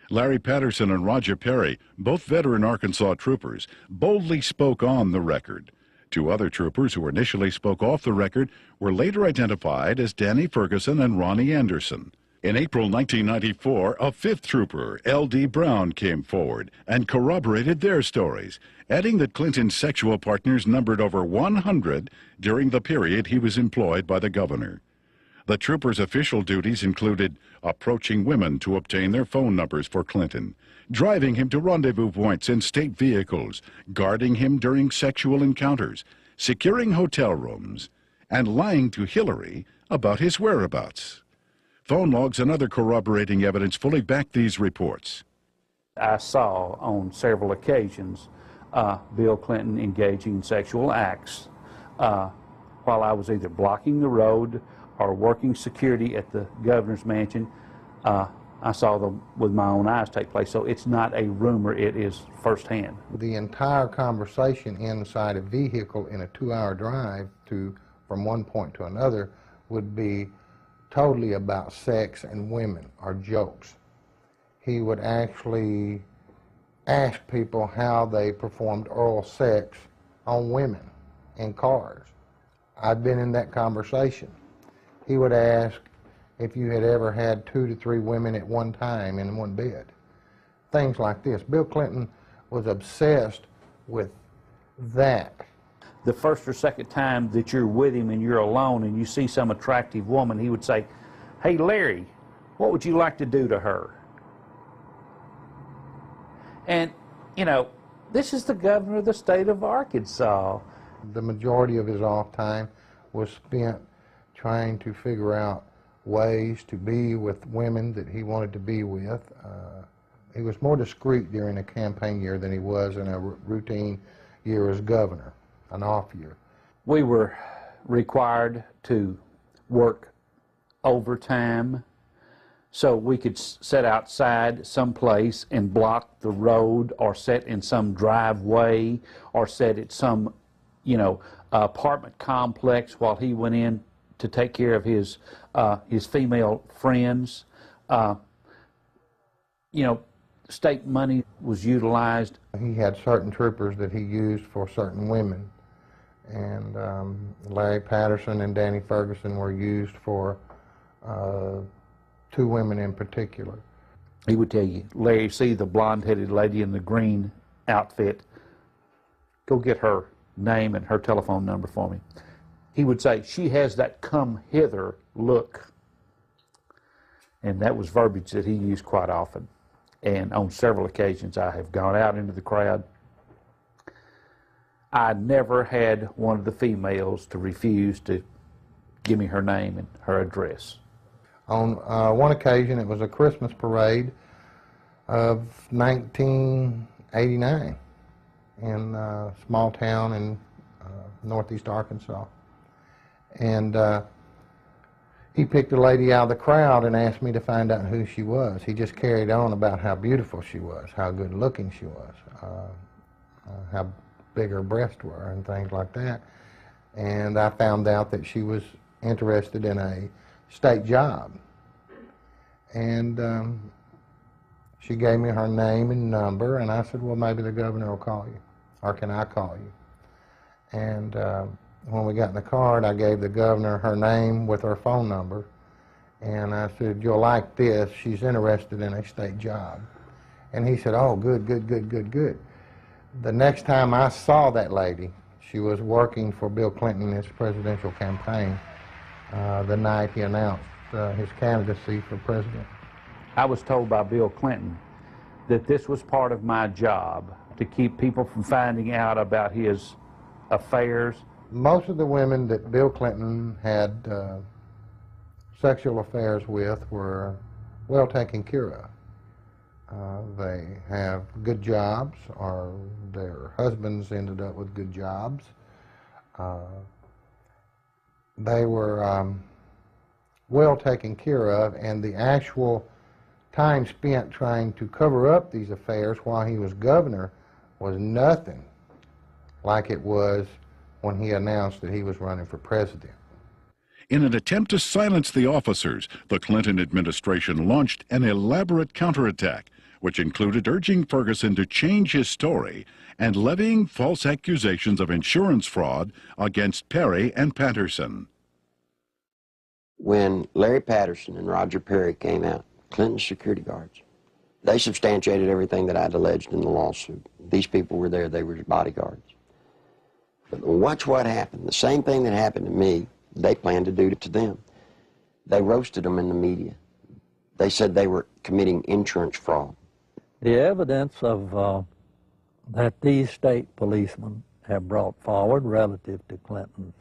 A: Larry Patterson and Roger Perry, both veteran Arkansas troopers, boldly spoke on the record. Two other troopers who initially spoke off the record were later identified as Danny Ferguson and Ronnie Anderson. In April 1994, a fifth trooper, L.D. Brown, came forward and corroborated their stories, adding that Clinton's sexual partners numbered over 100 during the period he was employed by the governor. The trooper's official duties included approaching women to obtain their phone numbers for Clinton, driving him to rendezvous points in state vehicles, guarding him during sexual encounters, securing hotel rooms, and lying to Hillary about his whereabouts. Phone logs and other corroborating evidence fully back these reports.
C: I saw on several occasions Bill Clinton engaging in sexual acts while I was either blocking the road or working security at the governor's mansion. I saw them with my own eyes take place, so it's not a rumor, it is firsthand.
V: The entire conversation inside a vehicle in a 2-hour drive from one point to another would be totally about sex and women or jokes. He would actually ask people how they performed oral sex on women in cars. I've been in that conversation. He would ask if you had ever had 2 to 3 women at one time in one bed. Things like this. Bill Clinton was obsessed with that.
C: The first or second time that you're with him and you're alone and you see some attractive woman, he would say, "Hey, Larry, what would you like to do to her?" And, you know, this is the governor of the state of Arkansas.
V: The majority of his off time was spent trying to figure out ways to be with women that he wanted to be with. He was more discreet during a campaign year than he was in a routine year as governor, an off year.
C: We were required to work overtime so we could sit outside someplace and block the road, or sit in some driveway, or sit at some, you know, apartment complex while he went in to take care of his female friends. You know, state money was utilized.
V: He had certain troopers that he used for certain women, and Larry Patterson and Danny Ferguson were used for 2 women in particular.
C: He would tell you, "Larry, see the blonde-headed lady in the green outfit? Go get her. name and her telephone number for me. He would say, "She has that come hither look." And that was verbiage that he used quite often. And on several occasions I have gone out into the crowd. I never had one of the females to refuse to give me her name and her address.
V: On one occasion, it was a Christmas parade of 1989 in a small town in northeast Arkansas. And he picked a lady out of the crowd and asked me to find out who she was. He just carried on about how beautiful she was, how good looking she was, how big her breasts were and things like that. And I found out that she was interested in a state job. And she gave me her name and number, and I said, well, maybe the governor will call you, or can I call you? And when we got in the car, I gave the governor her name with her phone number, and I said, you'll like this, she's interested in a state job. And he said, oh, good, good, good, good, good. The next time I saw that lady, she was working for Bill Clinton in his presidential campaign the night he announced his candidacy for president.
C: I was told by Bill Clinton that this was part of my job, to keep people from finding out about his affairs.
V: Most of the women that Bill Clinton had sexual affairs with were well taken care of. They have good jobs, or their husbands ended up with good jobs. They were well taken care of, and the actual time spent trying to cover up these affairs while he was governor was nothing like it was when he announced that he was running for president.
A: In an attempt to silence the officers, the Clinton administration launched an elaborate counterattack, which included urging Ferguson to change his story and levying false accusations of insurance fraud against Perry and Patterson.
D: When Larry Patterson and Roger Perry came out, Clinton's security guards, they substantiated everything that I'd alleged in the lawsuit. These people were there, they were his bodyguards. But watch what happened. The same thing that happened to me, they planned to do to them. They roasted them in the media. They said they were committing insurance fraud.
B: The evidence of that these state policemen have brought forward relative to Clinton's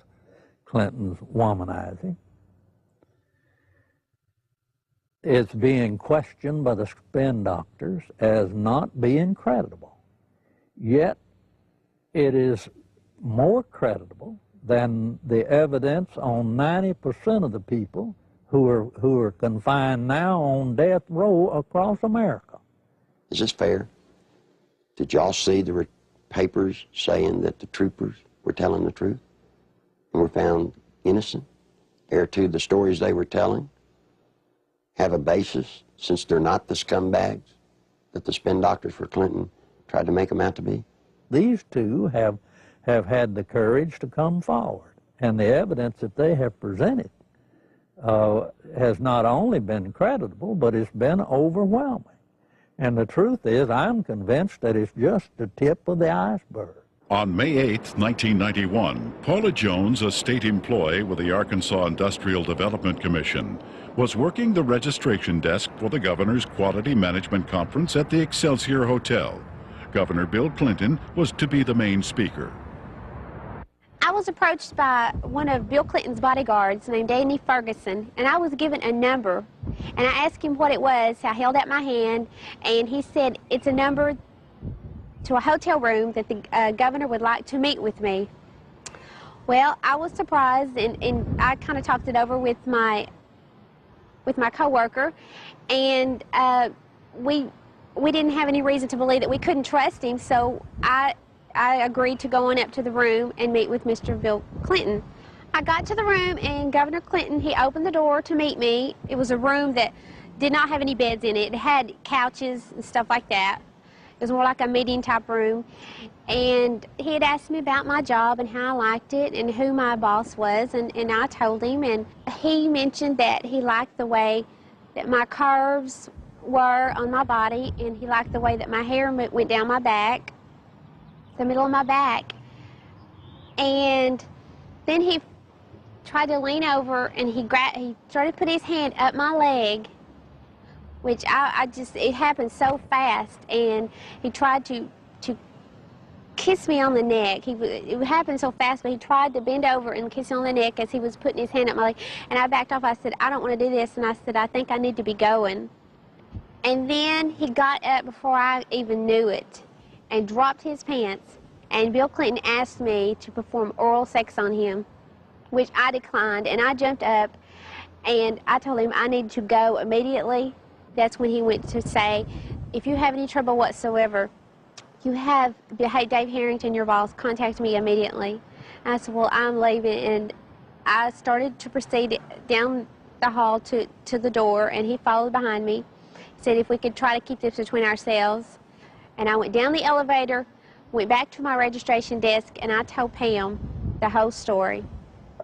B: womanizing is being questioned by the spin doctors as not being credible. Yet it is more credible than the evidence on 90% of the people who are confined now on death row across America.
D: Is this fair? Did y'all see the papers saying that the troopers were telling the truth and were found innocent? Heir to the stories they were telling? Have a basis, since they're not the scumbags that the spin doctors for Clinton tried to make them out to be?
B: These two have had the courage to come forward, and the evidence that they have presented has not only been credible, but it's been overwhelming. And the truth is, I'm convinced that it's just the tip of the iceberg.
A: On May 8, 1991, Paula Jones, a state employee with the Arkansas Industrial Development Commission, was working the registration desk for the governor's Quality Management Conference at the Excelsior Hotel. Governor Bill Clinton was to be the main speaker.
G: I was approached by one of Bill Clinton's bodyguards named Danny Ferguson, and I was given a number. And I asked him what it was. I held out my hand, and he said, it's a number to a hotel room that the governor would like to meet with me. Well, I was surprised, and I kind of talked it over with my coworker, and we didn't have any reason to believe that we couldn't trust him, so I agreed to go on up to the room and meet with Mr. Bill Clinton. I got to the room, and Governor Clinton, he opened the door to meet me. It was a room that did not have any beds in it. It had couches and stuff like that. It was more like a meeting type room. And he had asked me about my job and how I liked it and who my boss was, and I told him. And he mentioned that he liked the way that my curves were on my body, and he liked the way that my hair went down my back, the middle of my back. And then he tried to lean over, and he started to put his hand up my leg, which it happened so fast, and he tried to kiss me on the neck. It happened so fast, but he tried to bend over and kiss me on the neck as he was putting his hand up my leg, and I backed off. I said, I don't want to do this, and I said, I think I need to be going. And then he got up before I even knew it and dropped his pants, and Bill Clinton asked me to perform oral sex on him, which I declined, and I jumped up, and I told him I needed to go immediately. That's when he went to say, if you have any trouble whatsoever, you have Dave Harrington, your boss, contact me immediately. And I said, well, I'm leaving, and I started to proceed down the hall to the door, and he followed behind me. He said if we could try to keep this between ourselves. And I went down the elevator, went back to my registration desk, and I told Pam the whole story.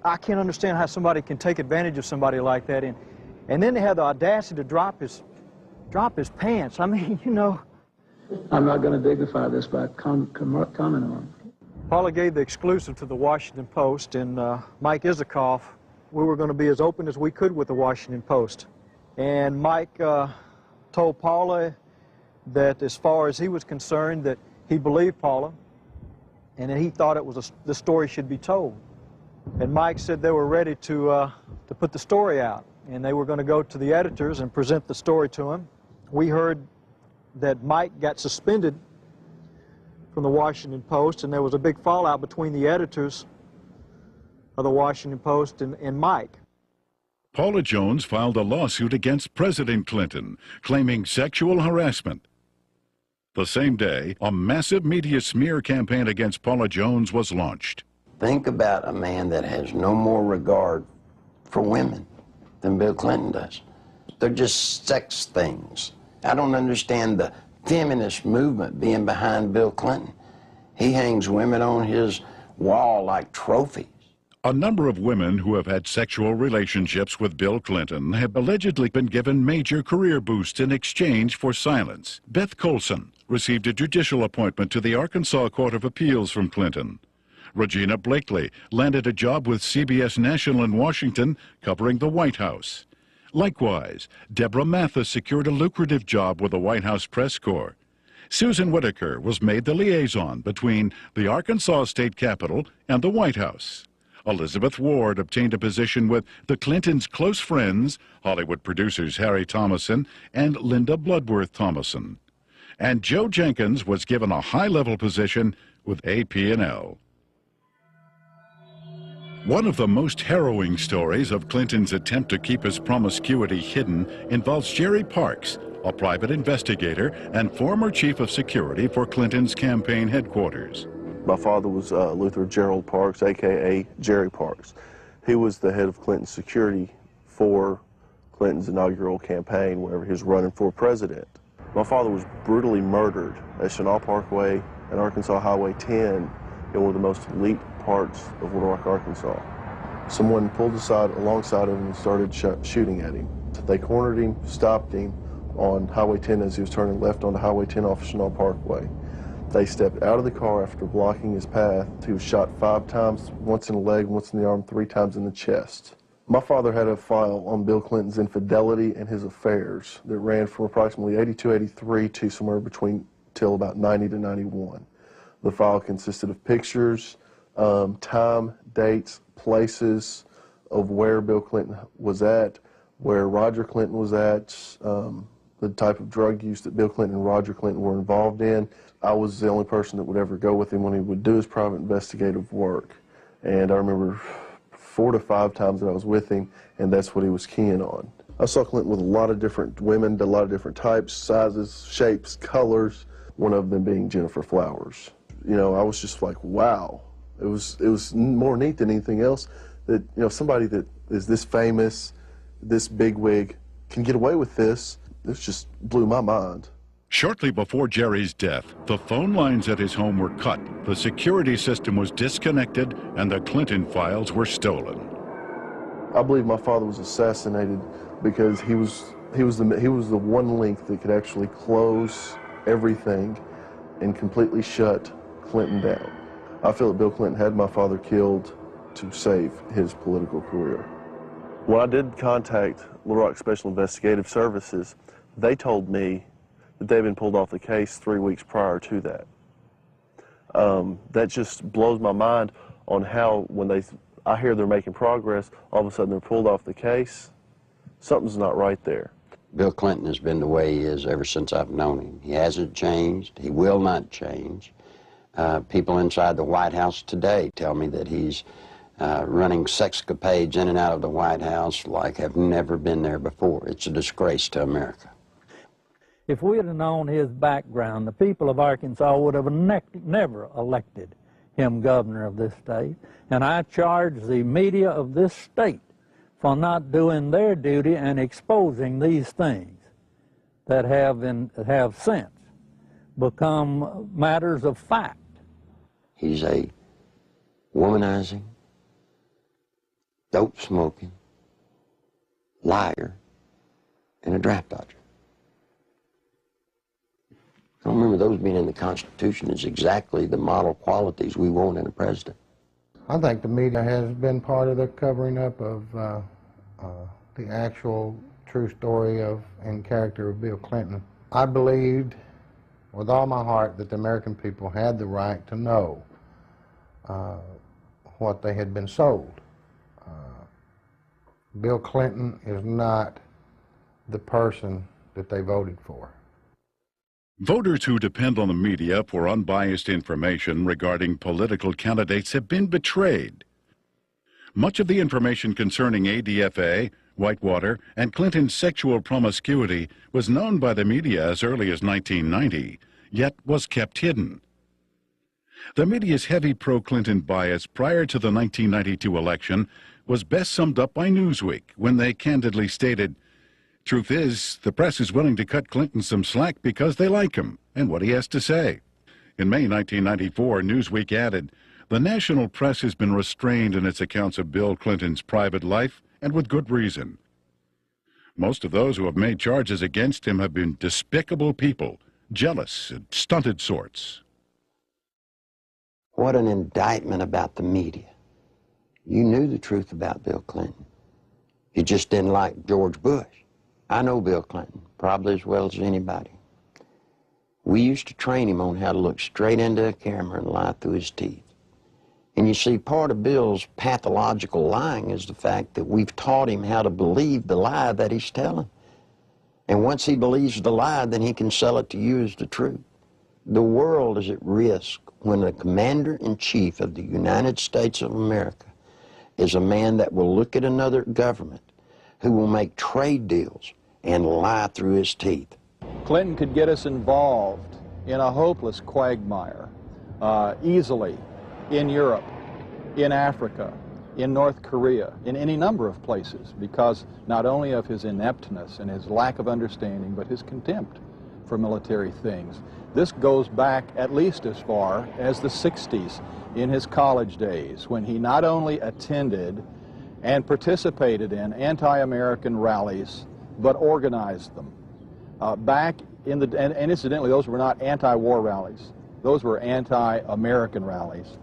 H: I can't understand how somebody can take advantage of somebody like that, and then they have the audacity to drop his pants. I mean, you know.
I: I'm not going to dignify this by commenting on it.
H: Paula gave the exclusive to the Washington Post, and Mike Isikoff, we were going to be as open as we could with the Washington Post. And Mike told Paula that as far as he was concerned, that he believed Paula, and that he thought the story should be told. And Mike said they were ready to put the story out, and they were going to go to the editors and present the story to him. We heard that Mike got suspended from the Washington Post, and there was a big fallout between the editors of the Washington Post and Mike.
A: Paula Jones filed a lawsuit against President Clinton, claiming sexual harassment. The same day, a massive media smear campaign against Paula Jones was launched.
D: Think about a man that has no more regard for women than Bill Clinton does. They're just sex things. I don't understand the feminist movement being behind Bill Clinton. He hangs women on his wall like trophies.
A: A number of women who have had sexual relationships with Bill Clinton have allegedly been given major career boosts in exchange for silence. Beth Colson received a judicial appointment to the Arkansas Court of Appeals from Clinton. Regina Blakely landed a job with CBS National in Washington covering the White House. Likewise, Deborah Mathis secured a lucrative job with the White House Press Corps. Susan Whitaker was made the liaison between the Arkansas State Capitol and the White House. Elizabeth Ward obtained a position with the Clintons' close friends, Hollywood producers Harry Thomason and Linda Bloodworth Thomason. And Joe Jenkins was given a high-level position with AP&L. One of the most harrowing stories of Clinton's attempt to keep his promiscuity hidden involves Jerry Parks, a private investigator and former chief of security for Clinton's campaign headquarters.
W: My father was Luther Gerald Parks, a.k.a. Jerry Parks. He was the head of Clinton's security for Clinton's inaugural campaign whenever he was running for president. My father was brutally murdered at Chenal Parkway and Arkansas Highway 10 in one of the most elite parts of Little Rock, Arkansas. Someone pulled aside alongside him and started shooting at him. They cornered him, stopped him on Highway 10 as he was turning left onto Highway 10 off Chenal Parkway. They stepped out of the car after blocking his path. He was shot 5 times, once in the leg, once in the arm, 3 times in the chest. My father had a file on Bill Clinton's infidelity and his affairs that ran from approximately 82, 83 to somewhere between till about 90 to 91. The file consisted of pictures, time, dates, places of where Bill Clinton was at, where Roger Clinton was at, the type of drug use that Bill Clinton and Roger Clinton were involved in. I was the only person that would ever go with him when he would do his private investigative work. And I remember 4 to 5 times that I was with him, and that's what he was keying on. I saw Clinton with a lot of different women, a lot of different types, sizes, shapes, colors, one of them being Jennifer Flowers. You know, I was just like, wow. It was more neat than anything else that, you know, somebody that is this famous, this bigwig, can get away with this. This just blew my mind.
A: Shortly before Jerry's death, the phone lines at his home were cut, the security system was disconnected, and the Clinton files were stolen.
W: I believe my father was assassinated because he was the one link that could actually close everything and completely shut Clinton down. I feel that Bill Clinton had my father killed to save his political career. When I did contact Little Rock Special Investigative Services, they told me that they'd been pulled off the case 3 weeks prior to that. That just blows my mind on how when I hear they're making progress, all of a sudden they're pulled off the case. Something's not right there.
D: Bill Clinton has been the way he is ever since I've known him. He hasn't changed. He will not change. People inside the White House today tell me that he's running sexcapades in and out of the White House like have never been there before. It's a disgrace to America.
B: If we had known his background, the people of Arkansas would have never elected him governor of this state. And I charge the media of this state for not doing their duty and exposing these things that have since become matters of fact.
D: He's a womanizing, dope-smoking, liar, and a draft dodger. I don't remember those being in the Constitution as exactly the model qualities we want in a president.
V: I think the media has been part of the covering up of the actual true story of and character of Bill Clinton. I believed with all my heart that the American people had the right to know what they had been sold. Bill Clinton is not the person that they voted for.
A: Voters who depend on the media for unbiased information regarding political candidates have been betrayed. Much of the information concerning ADFA, Whitewater, and Clinton's sexual promiscuity was known by the media as early as 1990, yet was kept hidden. The media's heavy pro-Clinton bias prior to the 1992 election was best summed up by Newsweek when they candidly stated, "Truth is, the press is willing to cut Clinton some slack because they like him and what he has to say." In May 1994, Newsweek added, "The national press has been restrained in its accounts of Bill Clinton's private life, and with good reason. Most of those who have made charges against him have been despicable people, jealous and stunted sorts."
D: What an indictment about the media. You knew the truth about Bill Clinton. You just didn't like George Bush. I know Bill Clinton, probably as well as anybody. We used to train him on how to look straight into a camera and lie through his teeth. And you see, part of Bill's pathological lying is the fact that we've taught him how to believe the lie that he's telling. And once he believes the lie, then he can sell it to you as the truth. The world is at risk when the commander-in-chief of the United States of America is a man that will look at another government, who will make trade deals and lie through his teeth.
F: Clinton could get us involved in a hopeless quagmire easily in Europe, in Africa, in North Korea, in any number of places, because not only of his ineptness and his lack of understanding, but his contempt for military things. This goes back at least as far as the 60s, in his college days, when he not only attended and participated in anti-American rallies, but organized them. Back in the, and incidentally, those were not anti-war rallies. Those were anti-American rallies.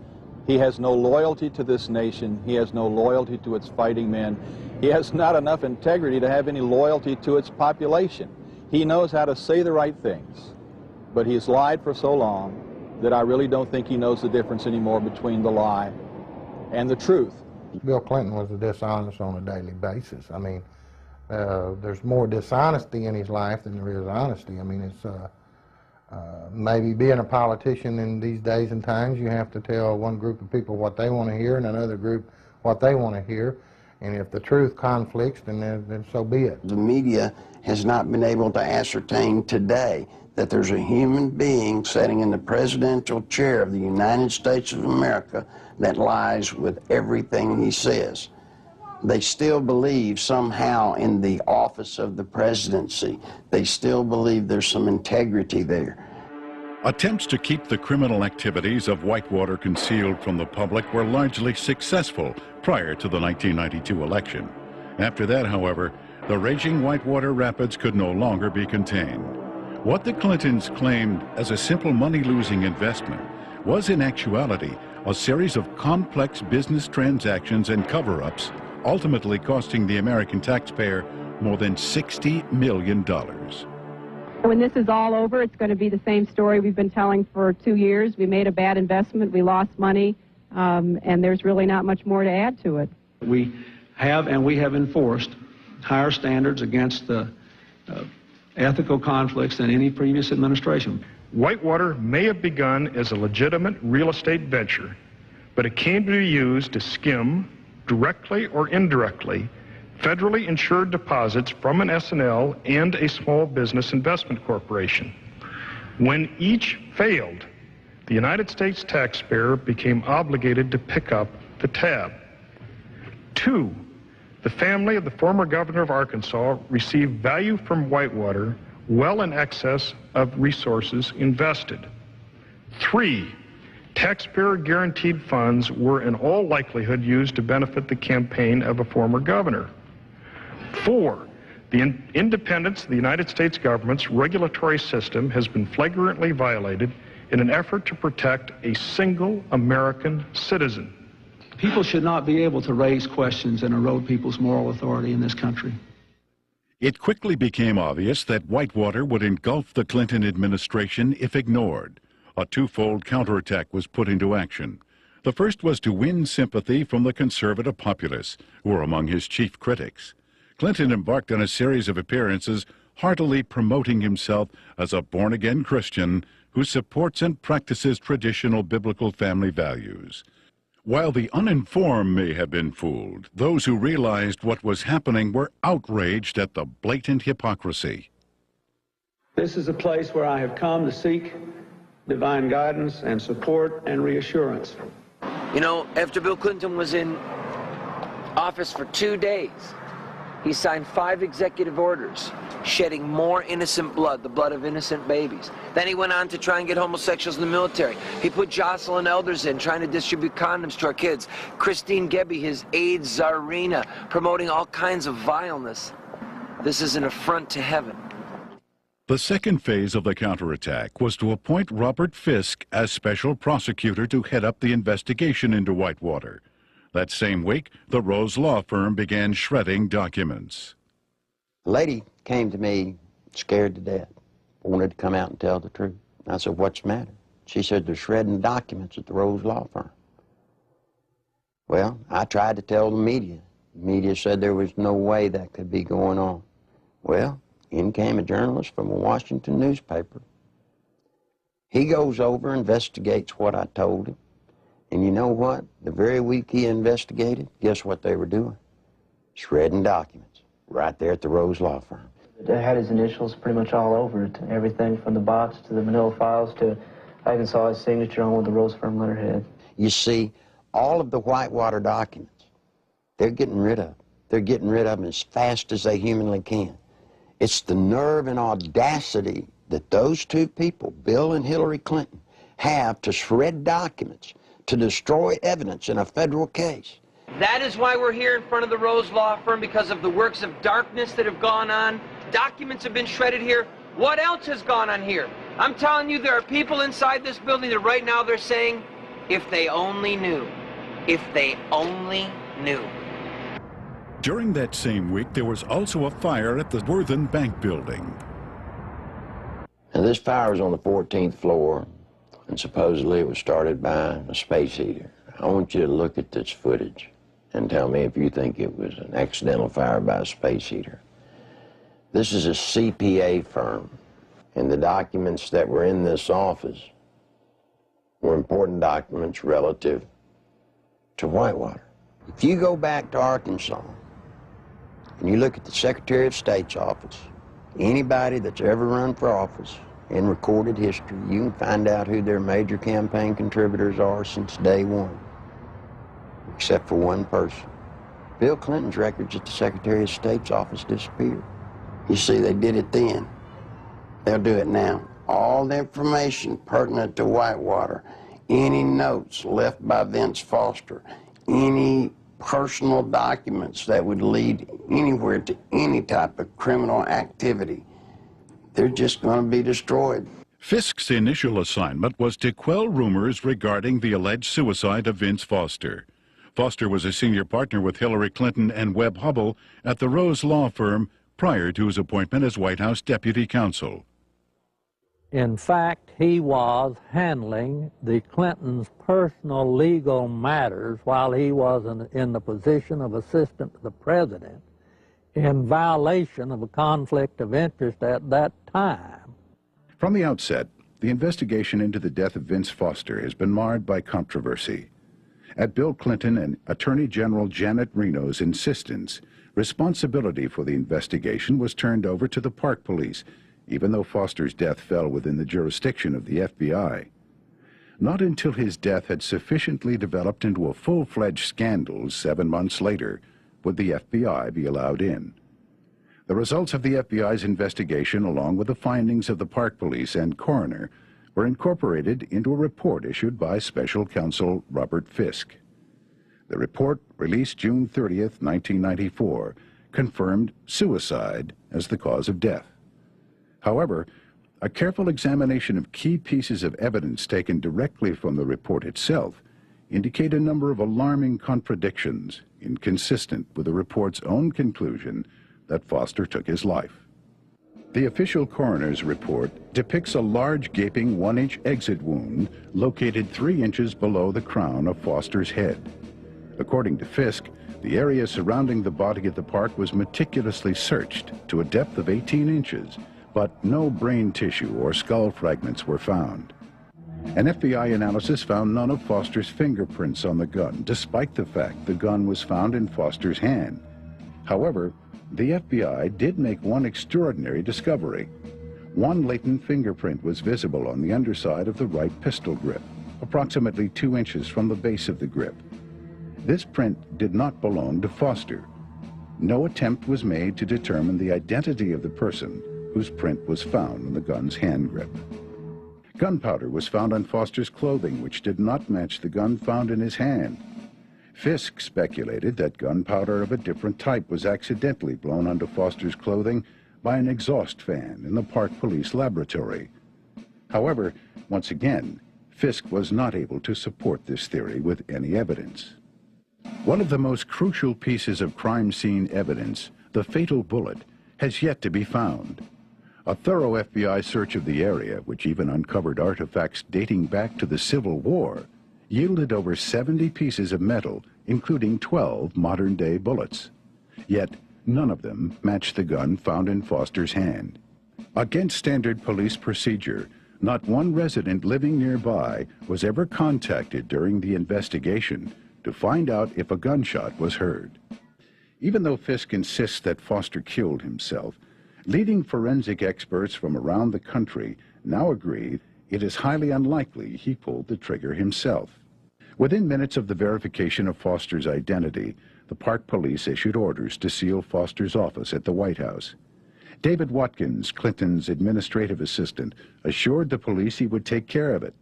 F: He has no loyalty to this nation. He has no loyalty to its fighting men. He has not enough integrity to have any loyalty to its population. He knows how to say the right things, but he's lied for so long that I really don't think he knows the difference anymore between the lie and the truth.
V: Bill Clinton was dishonest on a daily basis. I mean, there's more dishonesty in his life than there is honesty. I mean, it's maybe being a politician in these days and times, you have to tell one group of people what they want to hear and another group what they want to hear. And if the truth conflicts, then so be it.
D: The media has not been able to ascertain today that there's a human being sitting in the presidential chair of the United States of America that lies with everything he says. They still believe somehow in the office of the presidency. They still believe there's some integrity there.
A: Attempts to keep the criminal activities of Whitewater concealed from the public were largely successful prior to the 1992 election. After that, however, the raging Whitewater rapids could no longer be contained. What the Clintons claimed as a simple money-losing investment was in actuality a series of complex business transactions and cover-ups, ultimately costing the American taxpayer more than $60 million.
Q: When this is all over, it's going to be the same story we've been telling for 2 years. We made a bad investment, we lost money, and there's really not much more to add to it.
I: We have enforced higher standards against ethical conflicts than any previous administration.
N: Whitewater may have begun as a legitimate real estate venture, but it came to be used to skim, directly or indirectly, federally insured deposits from an S&L and a small business investment corporation. When each failed, the United States taxpayer became obligated to pick up the tab. 2, the family of the former governor of Arkansas received value from Whitewater well in excess of resources invested. 3, taxpayer guaranteed funds were in all likelihood used to benefit the campaign of a former governor. 4, the independence of the United States government's regulatory system has been flagrantly violated in an effort to protect a single American citizen.
I: People should not be able to raise questions and erode people's moral authority in this country.
A: It quickly became obvious that Whitewater would engulf the Clinton administration if ignored. A twofold counterattack was put into action. The first was to win sympathy from the conservative populace, who were among his chief critics. Clinton embarked on a series of appearances heartily promoting himself as a born-again Christian who supports and practices traditional biblical family values. While the uninformed may have been fooled, those who realized what was happening were outraged at the blatant hypocrisy.
I: This is a place where I have come to seek divine guidance and support and reassurance.
O: You know, after Bill Clinton was in office for 2 days, he signed 5 executive orders, shedding more innocent blood, the blood of innocent babies. Then he went on to try and get homosexuals in the military. He put Jocelyn Elders in, trying to distribute condoms to our kids. Christine Gebbe, his AIDS czarina, promoting all kinds of vileness. This is an affront to heaven.
A: The second phase of the counterattack was to appoint Robert Fisk as special prosecutor to head up the investigation into Whitewater. That same week, the Rose Law Firm began shredding documents.
D: A lady came to me scared to death, wanted to come out and tell the truth. I said, "What's the matter?" She said, "They're shredding documents at the Rose Law Firm." Well, I tried to tell the media. The media said there was no way that could be going on. Well, in came a journalist from a Washington newspaper. He goes over, investigates what I told him. And you know what? The very week he investigated, guess what they were doing? Shredding documents right there at the Rose Law Firm.
P: It had his initials pretty much all over it. Everything from the box to the manila files to, I even saw his signature on with the Rose Firm letterhead.
D: You see, all of the Whitewater documents, they're getting rid of. They're getting rid of them as fast as they humanly can. It's the nerve and audacity that those two people, Bill and Hillary Clinton, have to shred documents, to destroy evidence in a federal case.
O: That is why we're here in front of the Rose Law Firm, because of the works of darkness that have gone on. Documents have been shredded here. What else has gone on here? I'm telling you, there are people inside this building that right now they're saying, if they only knew, if they only knew.
A: During that same week, there was also a fire at the Worthen Bank building.
D: Now, this fire was on the 14th floor, and supposedly it was started by a space heater. I want you to look at this footage and tell me if you think it was an accidental fire by a space heater. This is a CPA firm, and the documents that were in this office were important documents relative to Whitewater. If you go back to Arkansas and you look at the Secretary of State's office, anybody that's ever run for office in recorded history, you can find out who their major campaign contributors are since day one, except for one person. Bill Clinton's records at the Secretary of State's office disappeared. You see, they did it then. They'll do it now. All the information pertinent to Whitewater, any notes left by Vince Foster, any personal documents that would lead anywhere to any type of criminal activity, they're just going to be destroyed.
A: Fisk's initial assignment was to quell rumors regarding the alleged suicide of Vince Foster. Foster was a senior partner with Hillary Clinton and Webb Hubbell at the Rose Law Firm prior to his appointment as White House Deputy Counsel.
B: In fact, he was handling the Clintons' personal legal matters while he was in the position of assistant to the president, in violation of a conflict of interest at that time.
A: From the outset, the investigation into the death of Vince Foster has been marred by controversy. At Bill Clinton and Attorney General Janet Reno's insistence, responsibility for the investigation was turned over to the Park Police, even though Foster's death fell within the jurisdiction of the FBI. Not until his death had sufficiently developed into a full-fledged scandal 7 months later would the FBI be allowed in. The results of the FBI's investigation, along with the findings of the Park Police and coroner, were incorporated into a report issued by Special Counsel Robert Fisk. The report, released June 30th, 1994, confirmed suicide as the cause of death. However, a careful examination of key pieces of evidence taken directly from the report itself indicate a number of alarming contradictions inconsistent with the report's own conclusion that Foster took his life. The official coroner's report depicts a large gaping 1-inch exit wound located 3 inches below the crown of Foster's head. According to Fisk, the area surrounding the body at the park was meticulously searched to a depth of 18 inches, but no brain tissue or skull fragments were found. An FBI analysis found none of Foster's fingerprints on the gun, despite the fact the gun was found in Foster's hand. However, the FBI did make one extraordinary discovery. One latent fingerprint was visible on the underside of the right pistol grip, approximately 2 inches from the base of the grip. This print did not belong to Foster. No attempt was made to determine the identity of the person whose print was found on the gun's hand grip. Gunpowder was found on Foster's clothing, which did not match the gun found in his hand. Fisk speculated that gunpowder of a different type was accidentally blown onto Foster's clothing by an exhaust fan in the Park Police laboratory. However, once again, Fisk was not able to support this theory with any evidence. One of the most crucial pieces of crime scene evidence, the fatal bullet, has yet to be found. A thorough FBI search of the area, which even uncovered artifacts dating back to the Civil War, yielded over 70 pieces of metal, including 12 modern-day bullets. Yet, none of them matched the gun found in Foster's hand. Against standard police procedure, not one resident living nearby was ever contacted during the investigation to find out if a gunshot was heard. Even though Fisk insists that Foster killed himself, leading forensic experts from around the country now agree it is highly unlikely he pulled the trigger himself. Within minutes of the verification of Foster's identity, the Park Police issued orders to seal Foster's office at the White House. David Watkins, Clinton's administrative assistant, assured the police he would take care of it.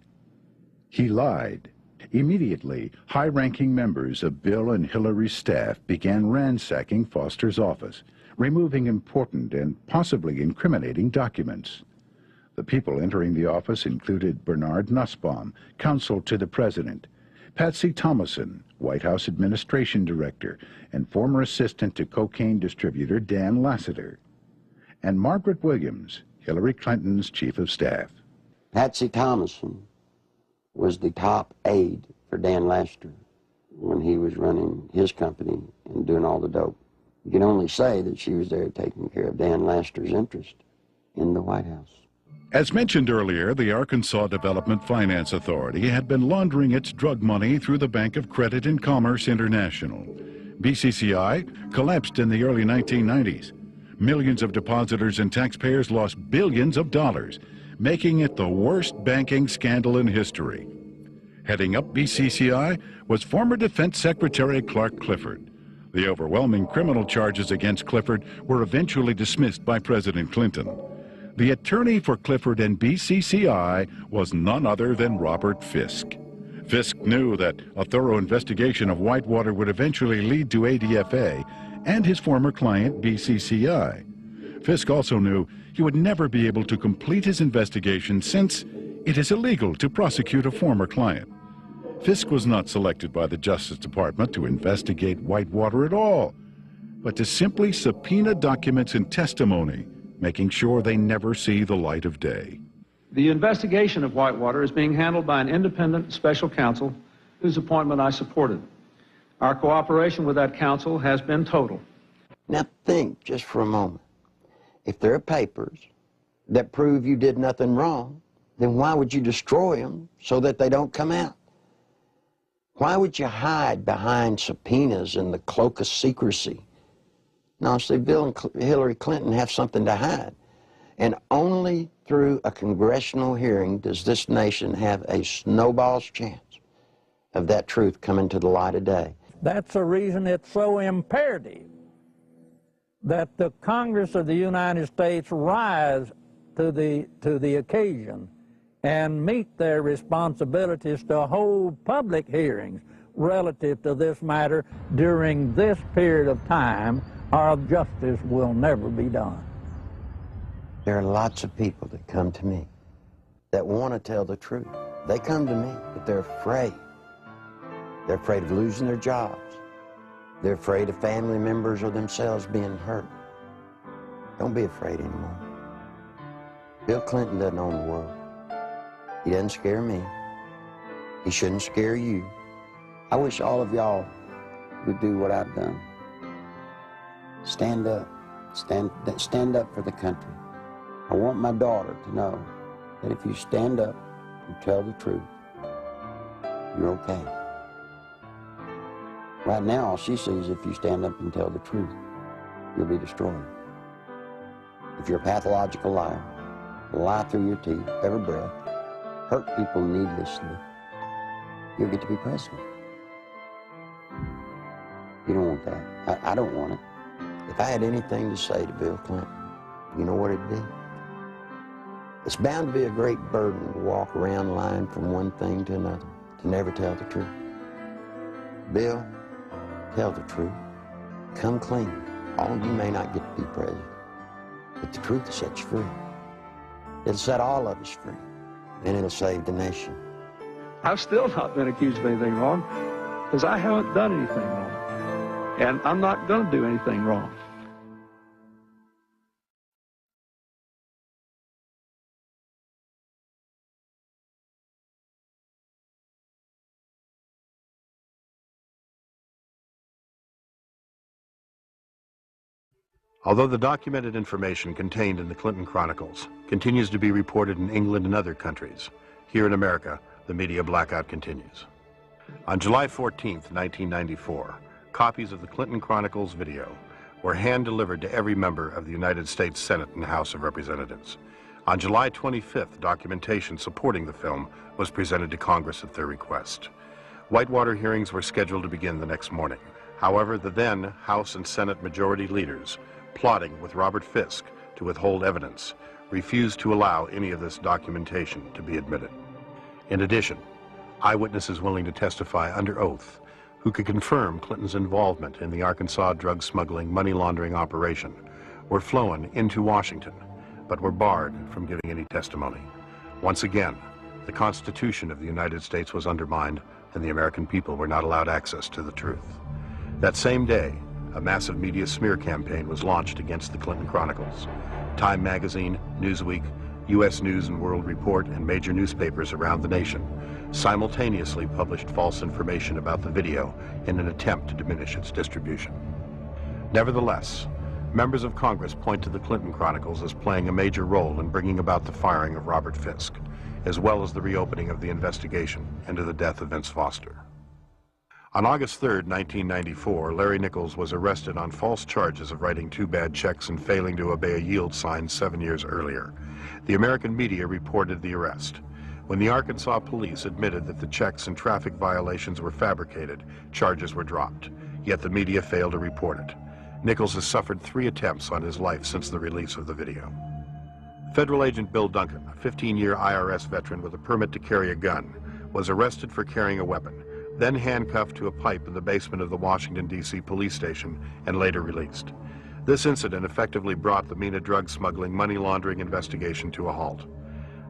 A: He lied. Immediately, high-ranking members of Bill and Hillary's staff began ransacking Foster's office, removing important and possibly incriminating documents. The people entering the office included Bernard Nussbaum, counsel to the president, Patsy Thomason, White House Administration Director and former assistant to cocaine distributor Dan Lassiter, and Margaret Williams, Hillary Clinton's chief of staff.
D: Patsy Thomason was the top aide for Dan Lassiter when he was running his company and doing all the dope. You can only say that she was there taking care of Dan Lassiter's interest in the White House.
A: As mentioned earlier, the Arkansas Development Finance Authority had been laundering its drug money through the Bank of Credit and Commerce International. BCCI collapsed in the early 1990s. Millions of depositors and taxpayers lost billions of dollars, making it the worst banking scandal in history. Heading up BCCI was former Defense Secretary Clark Clifford. The overwhelming criminal charges against Clifford were eventually dismissed by President Clinton. The attorney for Clifford and BCCI was none other than Robert Fisk. Fisk knew that a thorough investigation of Whitewater would eventually lead to ADFA and his former client, BCCI. Fisk also knew he would never be able to complete his investigation since it is illegal to prosecute a former client. Fisk was not selected by the Justice Department to investigate Whitewater at all, but to simply subpoena documents and testimony, making sure they never see the light of day.
I: The investigation of Whitewater is being handled by an independent special counsel whose appointment I supported. Our cooperation with that counsel has been total.
D: Now think just for a moment. If there are papers that prove you did nothing wrong, then why would you destroy them so that they don't come out? Why would you hide behind subpoenas in the cloak of secrecy? No, see, Bill and Hillary Clinton have something to hide. And only through a congressional hearing does this nation have a snowball's chance of that truth coming to the light of day.
B: That's the reason it's so imperative that the Congress of the United States rise to the occasion and meet their responsibilities to hold public hearings relative to this matter during this period of time, or justice will never be done.
D: There are lots of people that come to me that want to tell the truth. They come to me, but they're afraid. They're afraid of losing their jobs. They're afraid of family members or themselves being hurt. Don't be afraid anymore. Bill Clinton doesn't own the world. He doesn't scare me. He shouldn't scare you. I wish all of y'all would do what I've done. Stand up. Stand up for the country. I want my daughter to know that if you stand up and tell the truth, you're okay. Right now, all she sees, if you stand up and tell the truth, you'll be destroyed. If you're a pathological liar, lie through your teeth, every breath, hurt people needlessly, you'll get to be president. You don't want that. I don't want it. If I had anything to say to Bill Clinton, you know what it'd be? It's bound to be a great burden to walk around lying from one thing to another, to never tell the truth. Bill, tell the truth. Come clean. All of you may not get to be president, but the truth will set you free. It'll set all of us free, and it'll save the nation.
I: I've still not been accused of anything wrong, because I haven't done anything wrong. And I'm not going to do anything wrong.
K: Although the documented information contained in the Clinton Chronicles continues to be reported in England and other countries, here in America, the media blackout continues. On July 14th, 1994, copies of the Clinton Chronicles video were hand-delivered to every member of the United States Senate and House of Representatives. On July 25th, documentation supporting the film was presented to Congress at their request. Whitewater hearings were scheduled to begin the next morning. However, the then House and Senate majority leaders, plotting with Robert Fisk to withhold evidence, refused to allow any of this documentation to be admitted. In addition, eyewitnesses willing to testify under oath who could confirm Clinton's involvement in the Arkansas drug smuggling money laundering operation were flown into Washington, but were barred from giving any testimony. Once again, the Constitution of the United States was undermined and the American people were not allowed access to the truth. That same day, a massive media smear campaign was launched against the Clinton Chronicles. Time magazine, Newsweek, U.S. News and World Report, and major newspapers around the nation simultaneously published false information about the video in an attempt to diminish its distribution. Nevertheless, members of Congress point to the Clinton Chronicles as playing a major role in bringing about the firing of Robert Fisk, as well as the reopening of the investigation into the death of Vince Foster. On August 3rd, 1994, Larry Nichols was arrested on false charges of writing 2 bad checks and failing to obey a yield sign 7 years earlier. The American media reported the arrest. When the Arkansas police admitted that the checks and traffic violations were fabricated, charges were dropped, yet the media failed to report it. Nichols has suffered 3 attempts on his life since the release of the video. Federal agent Bill Duncan, a 15-year IRS veteran with a permit to carry a gun, was arrested for carrying a weapon, then handcuffed to a pipe in the basement of the Washington, D.C. police station and later released. This incident effectively brought the MENA drug smuggling money laundering investigation to a halt.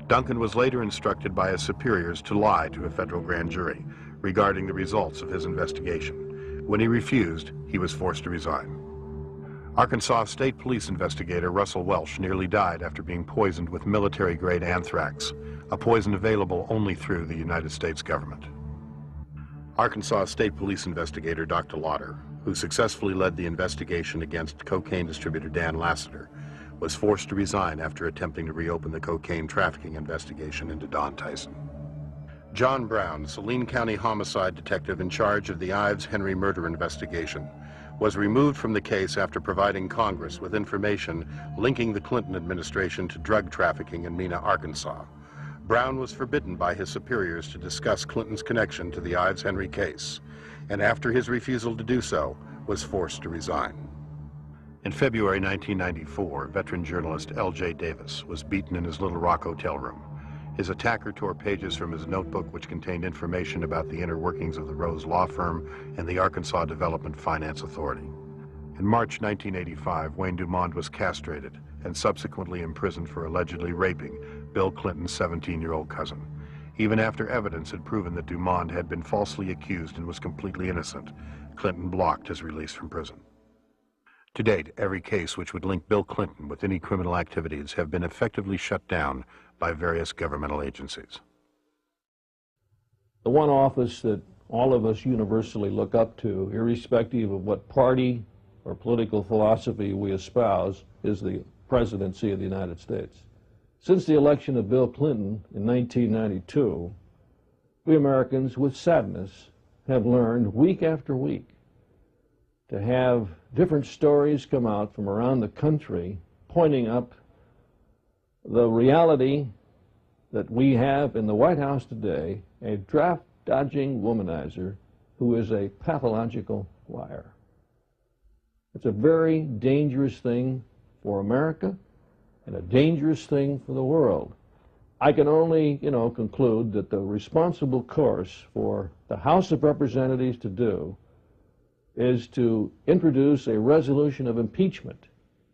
K: Duncan was later instructed by his superiors to lie to a federal grand jury regarding the results of his investigation. When he refused, he was forced to resign. Arkansas State Police investigator Russell Welsh nearly died after being poisoned with military-grade anthrax, a poison available only through the United States government. Arkansas State Police investigator Dr. Lauder, who successfully led the investigation against cocaine distributor Dan Lassiter, was forced to resign after attempting to reopen the cocaine trafficking investigation into Don Tyson. John Brown, Saline County homicide detective in charge of the Ives Henry murder investigation, was removed from the case after providing Congress with information linking the Clinton administration to drug trafficking in Mena, Arkansas. Brown was forbidden by his superiors to discuss Clinton's connection to the Ives Henry case, and after his refusal to do so, was forced to resign. In February 1994, veteran journalist L.J. Davis was beaten in his Little Rock hotel room. His attacker tore pages from his notebook which contained information about the inner workings of the Rose Law Firm and the Arkansas Development Finance Authority. In March 1985, Wayne Dumond was castrated and subsequently imprisoned for allegedly raping Bill Clinton's 17-year-old cousin. Even after evidence had proven that Dumond had been falsely accused and was completely innocent, Clinton blocked his release from prison. To date, every case which would link Bill Clinton with any criminal activities have been effectively shut down by various governmental agencies.
E: The one office that all of us universally look up to, irrespective of what party or political philosophy we espouse, is the presidency of the United States. Since the election of Bill Clinton in 1992, we Americans, with sadness, have learned week after week to have different stories come out from around the country pointing up the reality that we have in the White House today, a draft-dodging womanizer who is a pathological liar. It's a very dangerous thing for America and a dangerous thing for the world. I can only, conclude that the responsible course for the House of Representatives to do is to introduce a resolution of impeachment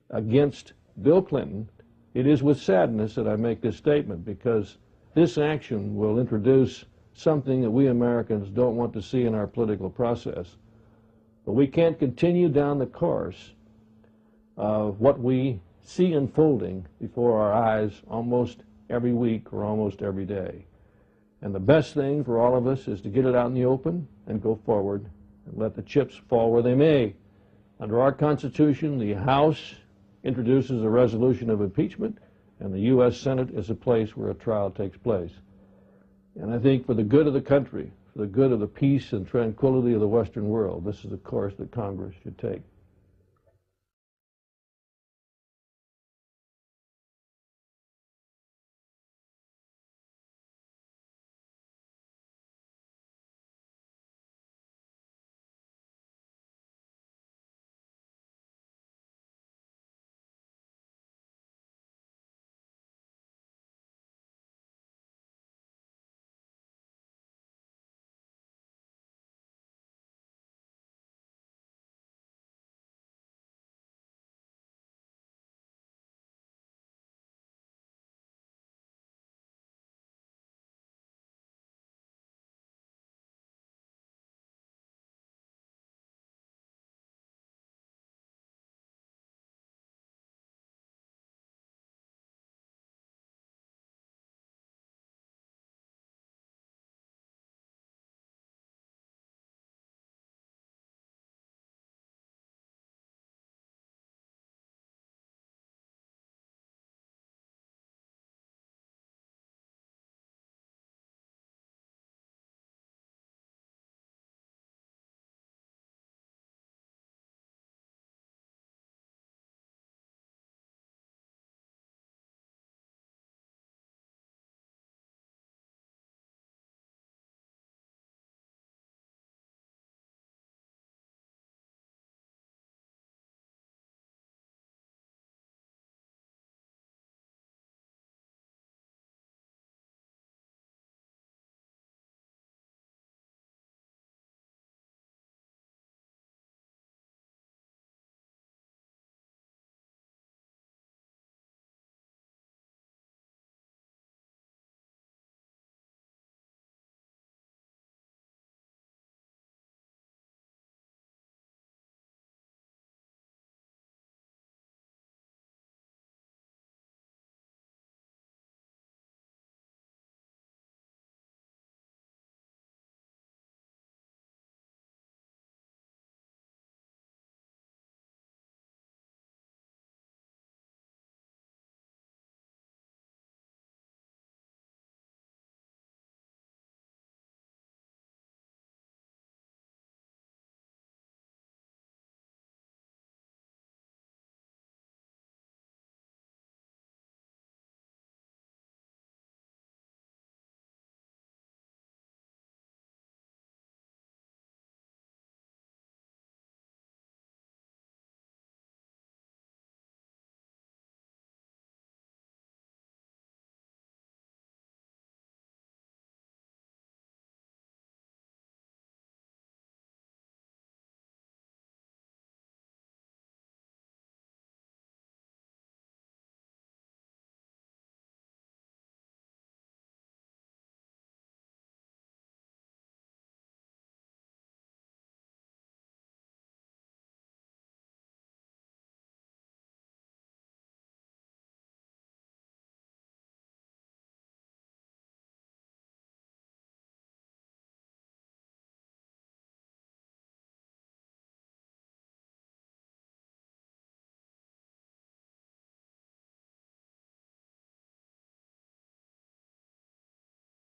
E: against Bill Clinton. It is with sadness that I make this statement, because this action will introduce something that we Americans don't want to see in our political process. But we can't continue down the course of what we see unfolding before our eyes almost every week or almost every day. And the best thing for all of us is to get it out in the open and go forward and let the chips fall where they may. Under our Constitution, the House introduces a resolution of impeachment, and the U.S. Senate is a place where a trial takes place. And I think for the good of the country, for the good of the peace and tranquility of the Western world, this is the course that Congress should take.